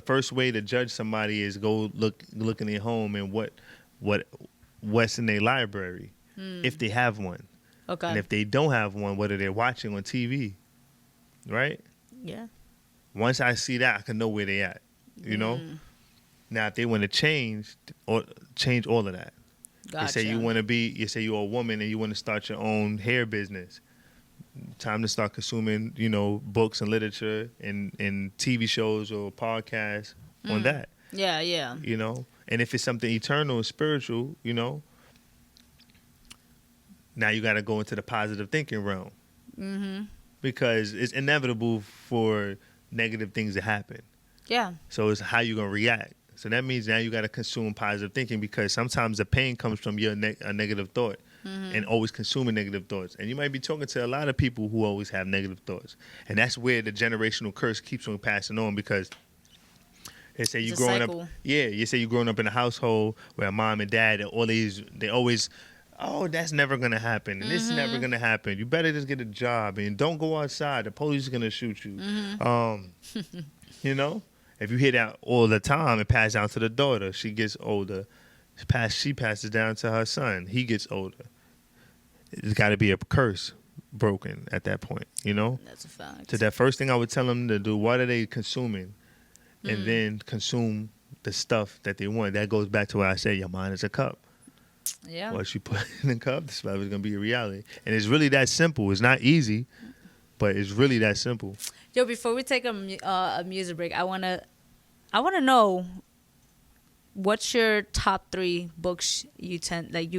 first way to judge somebody is go look in their home and what's in their library, if they have one. Okay. And if they don't have one, what are they watching on TV? Right? Yeah. Once I see that, I can know where they at. Now, if they want to change all of that. Gotcha. Say you say you're a woman and you want to start your own hair business. Time to start consuming, books and literature and TV shows or podcasts on that. Yeah. And if it's something eternal, spiritual, now you got to go into the positive thinking realm. because it's inevitable for negative things to happen. Yeah. So it's how you're gonna react. So that means now you got to consume positive thinking, because sometimes the pain comes from your a negative thought, and always consuming negative thoughts. And you might be talking to a lot of people who always have negative thoughts, and that's where the generational curse keeps on passing on, because they say you growing up. Yeah, you say you growing up in a household where mom and dad they always. Oh, that's never gonna happen. And this is never gonna happen. You better just get a job and don't go outside. The police is gonna shoot you. You know, if you hear that all the time, it passes down to the daughter. She gets older. She passes down to her son. He gets older. It's got to be a curse broken at that point. You know. That's a fact. So that first thing I would tell them to do: what are they consuming, and then consume the stuff that they want. That goes back to what I said. Your mind is a cup. Yeah. What you put in the cup, this is going to be a reality. And it's really that simple. It's not easy, but it's really that simple. Yo, before we take a music break, I wanna know, what's your top 3 books you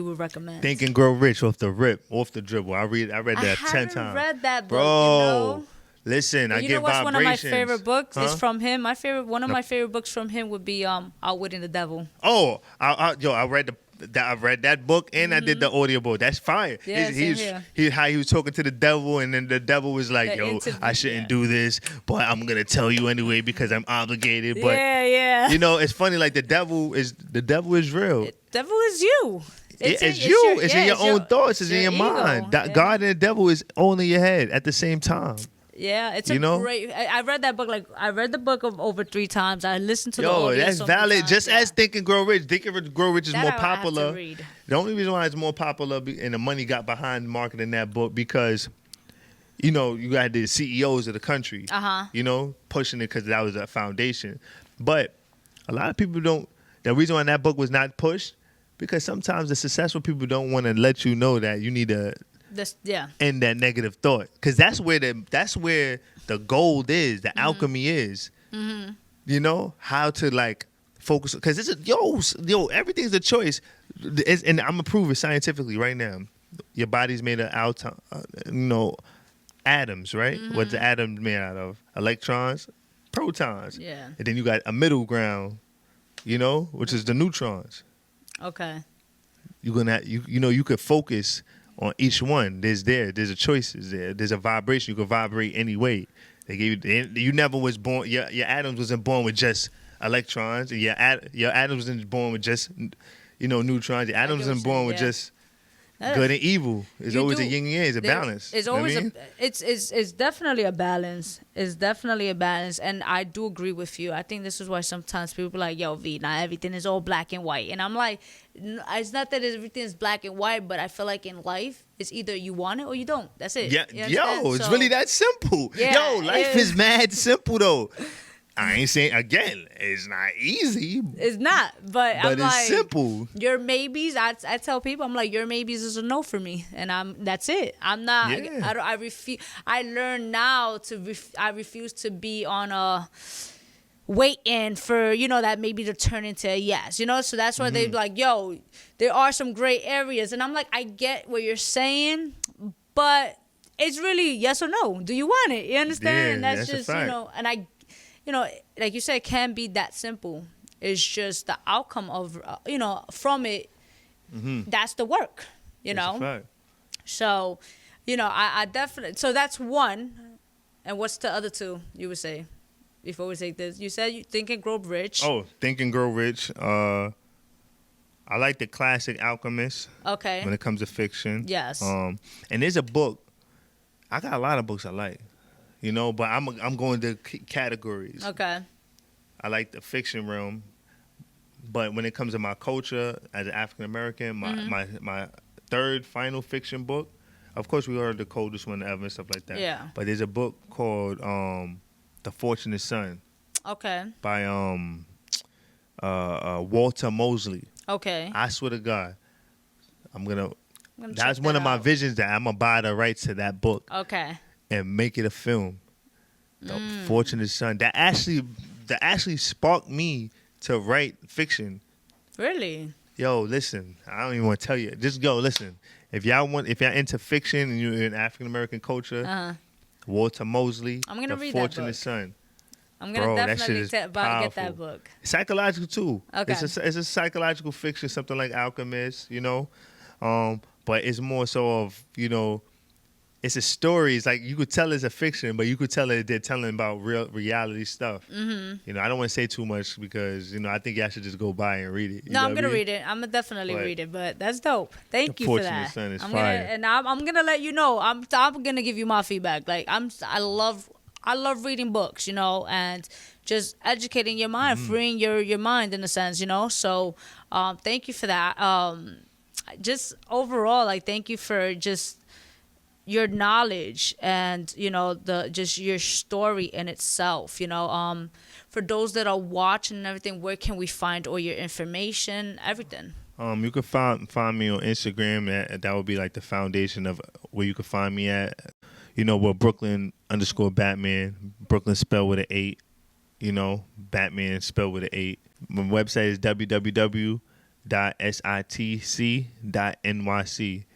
would recommend? Think and Grow Rich, off the dribble. I read that 10 times. I haven't read that book, Bro, listen, I you get know what's vibrations. one of my favorite books? Huh? Is from him. One of my favorite books from him would be Outwitting the Devil. Oh, I read that book, and I did the audiobook. That's fire. Yeah, How he was talking to the devil, and then the devil was like, "Yo, I shouldn't do this, but I'm gonna tell you anyway because I'm obligated." But yeah. You know, it's funny. Like the devil is real. The devil is you. It's you. It's in your own thoughts. It's in your mind. God and the devil is all in your head at the same time. Yeah, it's great. I read that book. I read the book over 3 times. I listened to the audio. That's so valid. times, Just as Think and Grow Rich. Think and Grow Rich is that more I popular. have to read. The only reason why it's more popular and the money got behind marketing that book because, you know, you got the CEOs of the country, you know, pushing it because that was a foundation. But a lot of people don't. The reason why that book was not pushed because sometimes the successful people don't want to let you know that you need to. End that negative thought, because that's where the gold is, the alchemy is. You know how to like focus, because it's yo everything's a choice, and I'm gonna prove it scientifically right now. Your body's made of atoms, right? What's the atoms made out of? Electrons, protons. Yeah. And then you got a middle ground, you know, which is the neutrons. Okay. You're gonna you could focus on each one. There's a choices there. There's a vibration. You can vibrate any way. They gave you never was born. Your atoms wasn't born with just electrons. And your atoms wasn't born with just neutrons. Your atoms wasn't born with just good and evil. It's always a yin and yang. It's a balance. It's always it's definitely a balance. It's definitely a balance, and I do agree with you. I think this is why sometimes people are like, "Yo, V, not everything is all black and white," and I'm like, it's not that everything is black and white, but I feel like in life, it's either you want it or you don't. That's it. Yeah, it's really that simple. Yeah, yo, life is mad simple though. I ain't saying, again, it's not easy. It's not, but I'm it's like, simple. Your maybes, I tell people, I'm like, your maybes is a no for me, and that's it. I'm not. Yeah. I refuse. I learn now I refuse to be on a waiting for that maybe to turn into a yes. So that's why they be like, yo, there are some gray areas, and I'm like, I get what you're saying, but it's really yes or no. Do you want it? You understand? Yeah, that's just a fact. and I. Like you said, it can be that simple. It's just the outcome of, from it. That's the work, That's a fact. So, I definitely. So that's one. And what's the other 2 you would say before we take this? You said you Think and Grow Rich. Oh, Think and Grow Rich. I like the classic Alchemist. Okay. When it comes to fiction. Yes. And there's a book. I got a lot of books I like. But I'm going to categories. Okay. I like the fiction realm, but when it comes to my culture as an African American, my third final fiction book, of course we heard the coldest one ever and stuff like that. Yeah. But there's a book called The Fortunate Son. Okay. By Walter Mosley. Okay. I swear to God, that's check one that of my out. visions that I'm gonna buy the rights to that book. Okay. And make it a film. The Fortunate Son. That actually sparked me to write fiction. Really? Yo, listen. I don't even want to tell you. Just go listen. If y'all into fiction and you're in African American culture, Walter Mosley. I'm gonna The read that Fortunate book. Son. I'm gonna Bro, that definitely shit is about to get that powerful. book. Psychological too. Okay. It's a psychological fiction, something like Alchemist, you know. But it's more so of, you know, it's a story. It's like you could tell it's a fiction, but you could tell that they're telling about real reality stuff. Mm-hmm. You know, I don't want to say too much because, you know, I think y'all should just go by and read it. You No, know I'm what gonna I mean? read it. I'm gonna definitely But read it. But that's dope. Thank The you for Fortunate that. Son is I'm fire. I'm gonna let you know. I'm gonna give you my feedback. Like I love reading books, you know, and just educating your mind, freeing your mind in a sense, you know. So thank you for that. Just overall, like thank you for just your knowledge and, you know, just your story in itself, you know. For those that are watching and everything, where can we find all your information, everything? You can find me on Instagram. That would be like the foundation of where you can find me at. You know, we're Brooklyn_Batman. Brooklyn spelled with an 8. You know, Batman spelled with an 8. My website is www.sitc.nyc.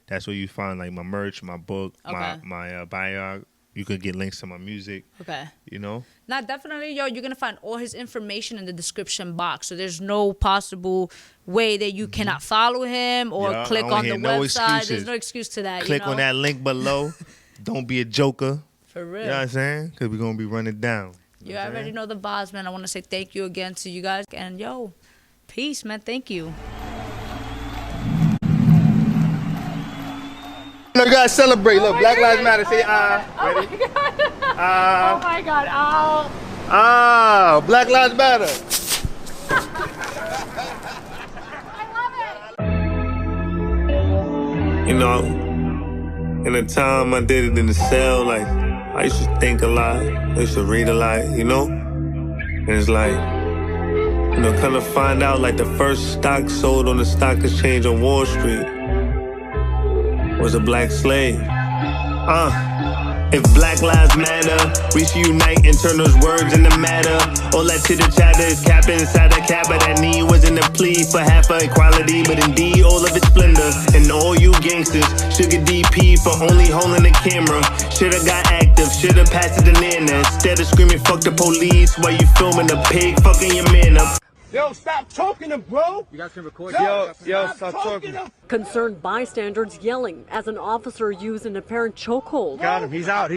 That's where you find like my merch, my book, my bio. You could get links to my music. Okay. You know? Now, definitely, you're going to find all his information in the description box. So there's no possible way that you cannot follow him or click on the website. Excuses. There's no excuse to that. Click on that link below. Don't be a joker. For real. You know what I'm saying? Because we're going to be running down. You already know the vibes, man. I want to say thank you again to you guys. And, yo, peace, man. Thank you. Look, you gotta celebrate. Look, Black Lives Matter. Say Oh my god. Black Lives Matter. You know, in the time I did it in the cell, like, I used to think a lot. I used to read a lot, you know? And it's like, you know, kind of find out, like, the first stock sold on the stock exchange on Wall Street was a black slave. If Black Lives Matter, we should unite and turn those words into matter. All that chitter chatter is cap inside a cap, but that knee wasn't a plea for half of equality, but indeed all of its splendor. And all you gangsters should get DP for only holding the camera. Should've got active, should've passed it to Nana. Instead of screaming fuck the police while you filming a pig fucking your man up. Yo, stop talking to bro. You guys can record. Yo, stop talking. Concerned bystanders yelling as an officer used an apparent chokehold. Got him. He's out.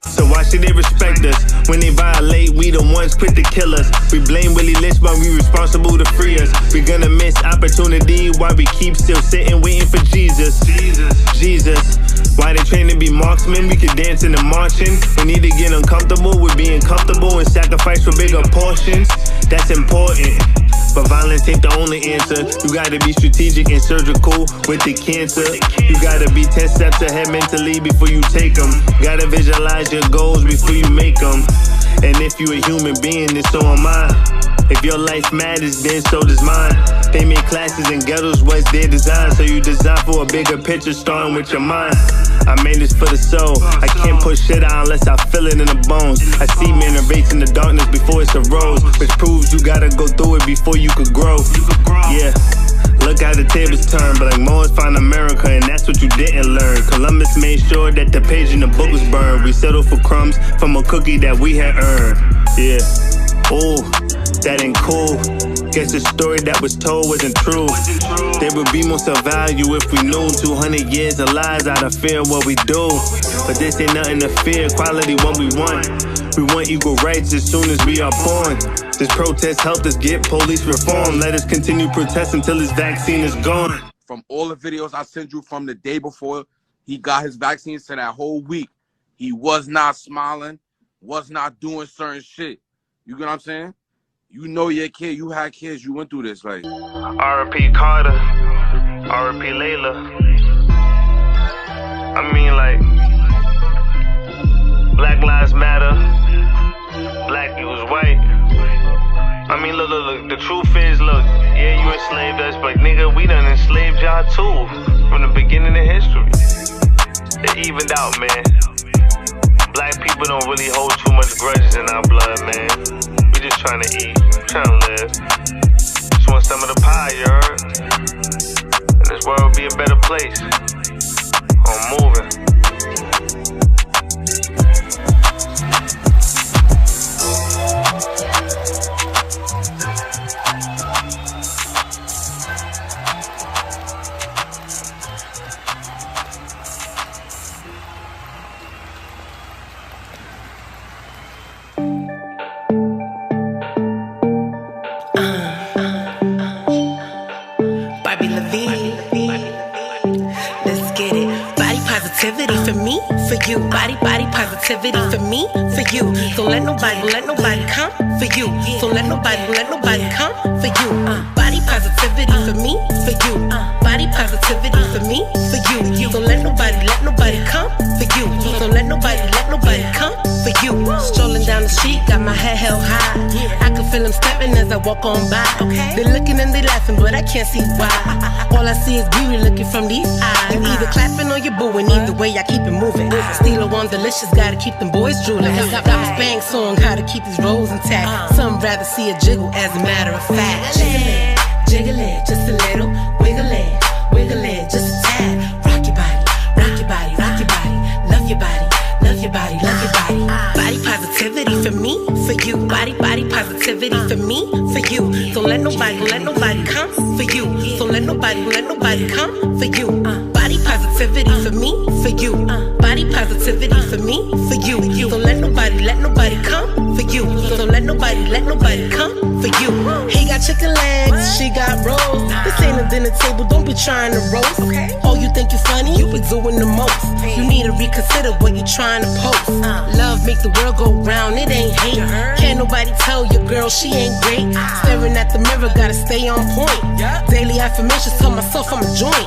So why should they respect us when they violate? We the ones quick to kill us. We blame Willie Lynch, but we responsible to free us. We gonna miss opportunity while we keep still sitting waiting for Jesus. Jesus. Why they train to be marksmen? We could dance in the marching. We need to get uncomfortable with being comfortable and sacrifice for bigger portions. That's important. But violence ain't the only answer. You gotta be strategic and surgical with the cancer. You gotta be 10 steps ahead mentally before you take them. Gotta visualize your goals before you make them. And if you a human being, then so am I. If your life matters, then so does mine. They make classes and ghettos what's their design. So you design for a bigger picture starting with your mind. I made this for the soul. I can't push shit out unless I feel it in the bones. I see men erasing the darkness before it's a rose, which proves you gotta go through it before you could grow. Yeah. Look how the tables turn, but like Moors found America, and that's what you didn't learn. Columbus made sure that the page in the book was burned. We settled for crumbs from a cookie that we had earned. Yeah. Ooh, that ain't cool. Guess the story that was told wasn't true. There would be most of value if we knew 200 years of lies out of fear of what we do. But this ain't nothing to fear, quality what we want. We want equal rights as soon as we are born. This protest helped us get police reform. Let us continue protesting until this vaccine is gone. From all the videos I sent you from the day before he got his vaccines to that whole week, he was not smiling, was not doing certain shit. You get what I'm saying? You know your kid, you had kids, you went through this, like. R.I.P. Carter, R.I.P. Layla. I mean, like, Black Lives Matter, black equals white. I mean, look, the truth is, look, yeah, you enslaved us, but nigga, we done enslaved y'all too, from the beginning of history. It evened out, man. Black people don't really hold too much grudges in our blood, man. We just trying to eat, trying to live. Just want some of the pie, you heard? And this world will be a better place. I'm moving. you. Body positivity for me, for you. Don't let nobody come for you. Don't let nobody come for you. Body positivity for me, for you. Body positivity for me, for you. Don't let nobody come for you. Don't let nobody come for you. Strolling down the street, got my head held high. I can feel them stepping as I walk on by. They looking and they laughing, but I can't see why. All I see is beauty looking from these eyes. You either clapping or you're booing. Either way, I keep it moving. Steal one delicious, gotta keep them boys drooling. Got my Spanx song, how to keep his rolls intact. Some rather see a jiggle, as a matter of fact. Jiggle it, just a little. Wiggle it, just a tad. Rock your body, rock your body, rock your body. Love your body, love your body, love your body. Body positivity for me, for you. Body positivity for me, for you. Don't let nobody come for you. Don't let nobody come for you. Body positivity for me, for you. Body positivity for me, for you. Don't let nobody come for you. Don't let nobody come for you. He got chicken legs, she got rolls. This ain't a dinner table, don't be trying to roast. Oh, you think you funny? You be doing the most. You need to reconsider what you trying to post. Love make the world go round, it ain't hate. Can't nobody tell your girl she ain't great. Staring at the mirror, gotta stay on point. Daily affirmations tell myself I'm a joint.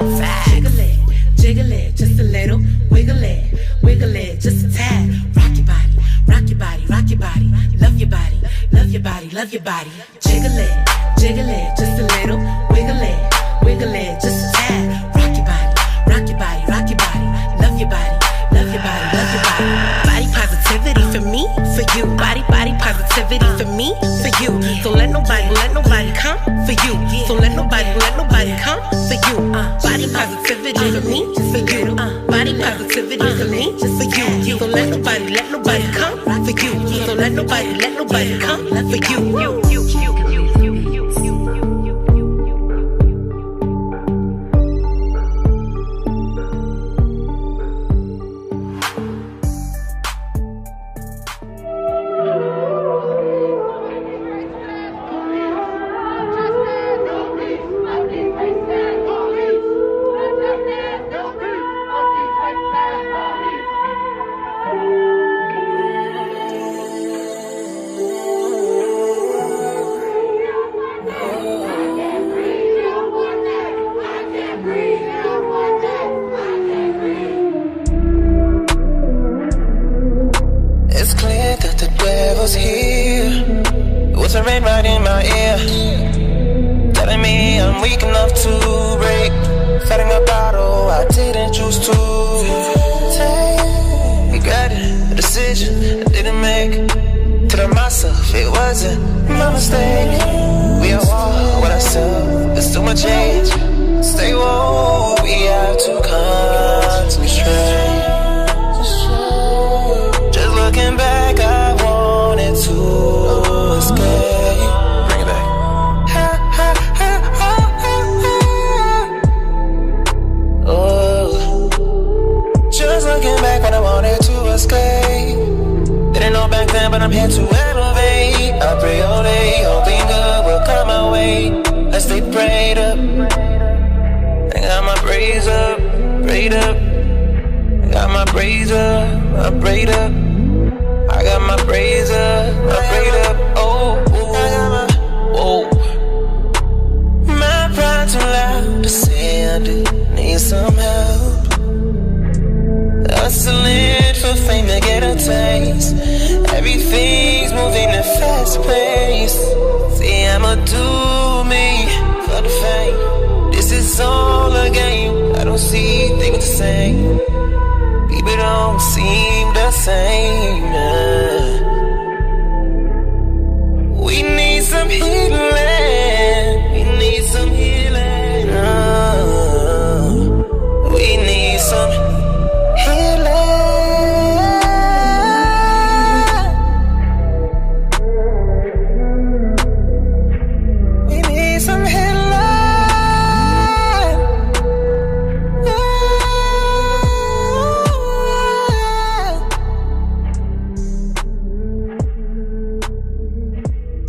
Jiggle it, just a little. Wiggle it, just a tad. Rock your body, rock your body, rock your body. Love your body, love your body, love your body. Jiggle it, just a little. Wiggle it, just a tad. Rock your body, rock your body, rock your body. Love your body, love your body, love your body. Body positivity for me, for you. Body positivity for me, for you. Don't let nobody come for you. Don't let nobody come for you. Body positivity for me, for you. Body positivity for me, for you. Don't let nobody come for you. Don't let nobody come for you.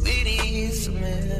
Ladies, man.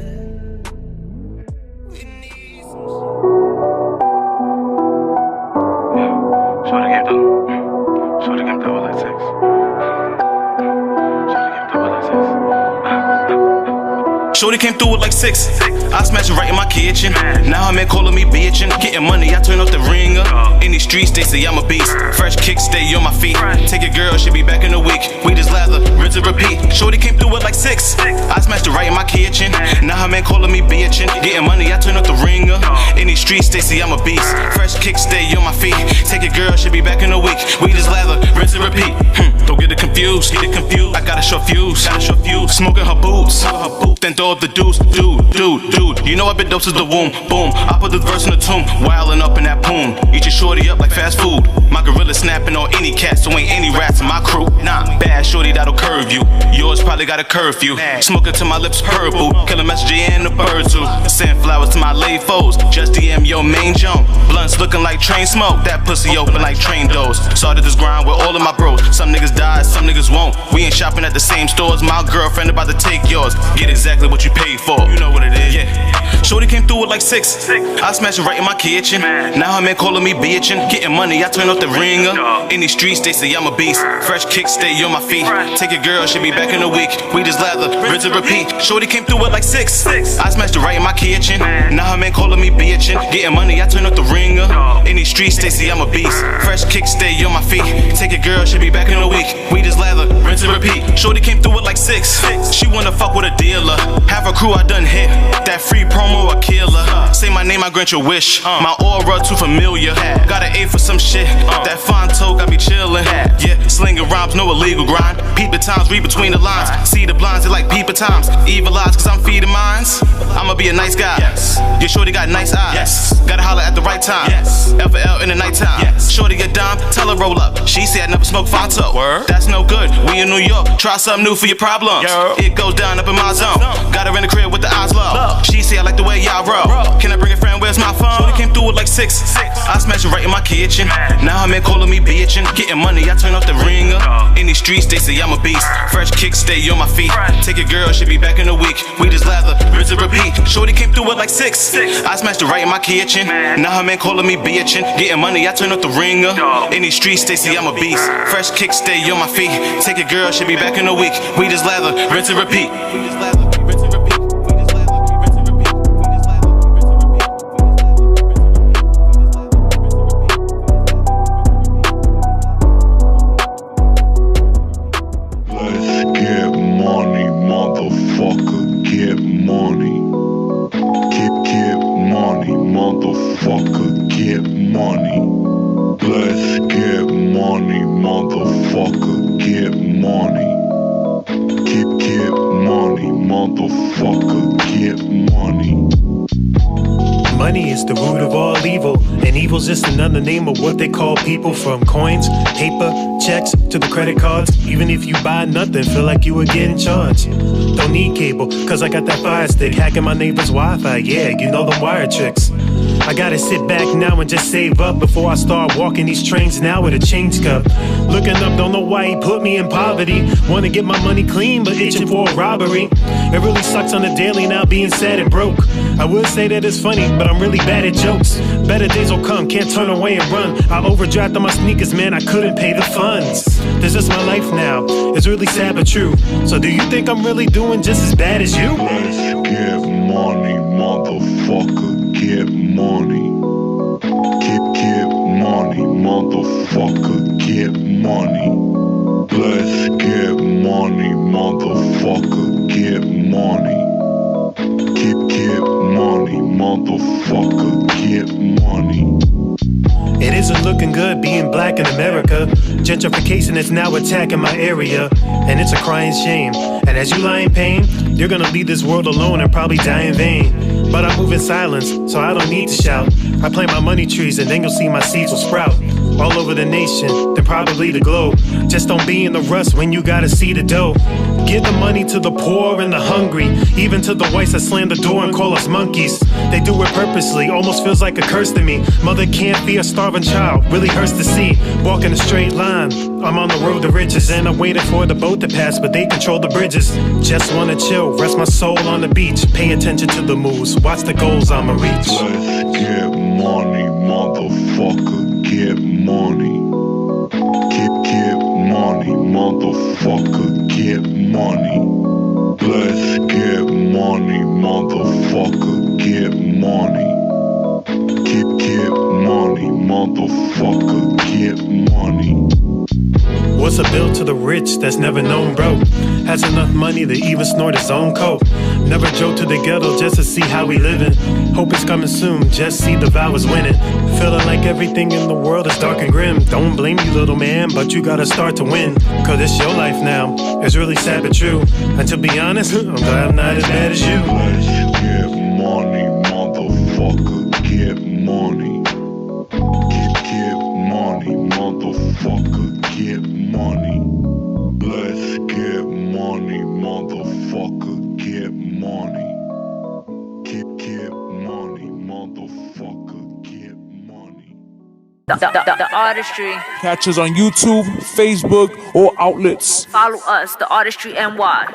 Shorty came through with like 6. I smashed it right in my kitchen. Now her man calling me bitchin'. Getting money, I turn off the ringer. In these streets, they say I'm a beast. Fresh kick, stay on my feet. Take your girl, she'll be back in a week. We just lather, rinse and repeat. Shorty came through with like 6. I smashed it right in my kitchen. Now her man calling me bitchin'. Getting money, I turn off the ringer. In these streets, they say I'm a beast. Fresh kick, stay on my feet. Take your girl, she'll be back in a week. We just lather, rinse and repeat. Don't get it confused. I got a short fuse. Smoking her boots. Then throw up the deuce. Dude. You know I've been dopes as the womb. Boom. I put this verse in the tomb. Wildin' up in that poom. Eat your shorty up like fast food. My gorilla snapping on any cat, so ain't any rats in my crew. Nah, bad shorty that'll curve you. Yours probably got a curfew. Smoking till my lips purple. Kill a messenger and a bird too. Send flowers to my lay foes. Just DM your main jump. Blunts looking like train smoke. That pussy open like train doors. Started this grind with all of my bros. Some niggas died, some niggas won't. We ain't shopping at the same stores. My girlfriend about to take yours. Get exactly what you paid for. You know what it is. Yeah. Shorty came through with like 6. I smashed it right in my kitchen. Now her man calling me bitchin'. Getting money, I turn off the ringer. In these streets, they say I'm a beast. Fresh kick, stay on my feet. Take your girl, she'll be back in a week. We just lather, rinse and repeat. Shorty came through with like 6. I smashed it right in my kitchen. Now her man calling me bitchin'. Getting money, I turn off the ringer. In these streets, they say I'm a beast. Fresh kick, stay on my feet. Take your girl, she'll be back in a week. We just lather, rinse and repeat. Shorty came through with like 6. She wanna fuck with a dealer. Half a crew I done hit. That free promo a killer. Say my name, I grant your wish. My aura too familiar. Got an A for some shit. That Fonto got me chillin'. Yeah, slinging rhymes, no illegal grind. Peep the times, read between the lines. See the blinds, they like peep at times. Evil eyes, cause I'm feeding minds. I'ma be a nice guy. Your shorty got nice eyes. Gotta holler at the right time. L for L in the nighttime. Shorty get dime, tell her roll up. She said I never smoke Fonto. That's no good. We in New York. Try something new for your problems. It goes down up in my zone. Got her in the crib with the eyes low. She say I like the way y'all roll. Can I bring a friend? Where's my phone? Shorty came through with like 6. I smashed it right in my kitchen. Now her man calling me bitchin'. Getting money, I turn off the ringer. In these streets, they say I'm a beast. Fresh kick, stay on my feet. Take your girl, she'll be back in a week. We just lather, rinse and repeat. Shorty came through with like 6. I smashed it right in my kitchen. Now her man calling me bitchin'. Getting money, I turn off the ringer. In these streets, they say I'm a beast. Fresh kick, stay on my feet. Take your girl, she'll be back in a week. We just lather, rinse and repeat. Money is the root of all evil, and evil's just another name of what they call people. From coins, paper, checks, to the credit cards. Even if you buy nothing, feel like you were getting charged. Don't need cable, cause I got that fire stick. Hacking my neighbor's Wi-Fi, yeah, you know the wire tricks. I gotta sit back now and just save up before I start walking these trains now with a change cup. Looking up, don't know why he put me in poverty. Wanna get my money clean, but itching for a robbery. It really sucks on the daily now being sad and broke. I would say that it's funny, but I'm really bad at jokes. Better days will come, can't turn away and run. I overdrafted my sneakers, man, I couldn't pay the funds. This is my life now, it's really sad but true. So do you think I'm really doing just as bad as you? Let's get money, motherfucker, get money. Get money, motherfucker, get money. Let's get money, motherfucker, get money. Get money, motherfucker, get money. It isn't looking good being black in America. Gentrification is now attacking my area, and it's a crying shame. And as you lie in pain, you're gonna leave this world alone and probably die in vain. But I move in silence, so I don't need to shout. I plant my money trees and then you'll see my seeds will sprout. All over the nation, then probably the globe. Just don't be in the rust when you gotta see the dough. Give the money to the poor and the hungry, even to the whites that slam the door and call us monkeys. They do it purposely, almost feels like a curse to me. Mother can't feed a starving child, really hurts to see. Walking a straight line, I'm on the road to riches, and I'm waiting for the boat to pass, but they control the bridges. Just wanna chill, rest my soul on the beach. Pay attention to the moves, watch the goals I'ma reach. Let's get money, motherfucker, get money. Get money, motherfucker, get money. Let's get money, a bill to the rich that's never known broke. Has enough money to even snort his own coke. Never drove to the ghetto just to see how we living. Hope it's coming soon, just see the vow is winning. Feeling like everything in the world is dark and grim. Don't blame you, little man, but you gotta start to win. Cause it's your life now, it's really sad but true. And to be honest, I'm glad I'm not as bad as you. Get money, motherfucker, get money. Get money, motherfucker, get money. Let's get money, motherfucker, get money. Get money, motherfucker, get money. The Artistry. Catch us on YouTube, Facebook, or outlets. Follow us, the Artistry NY.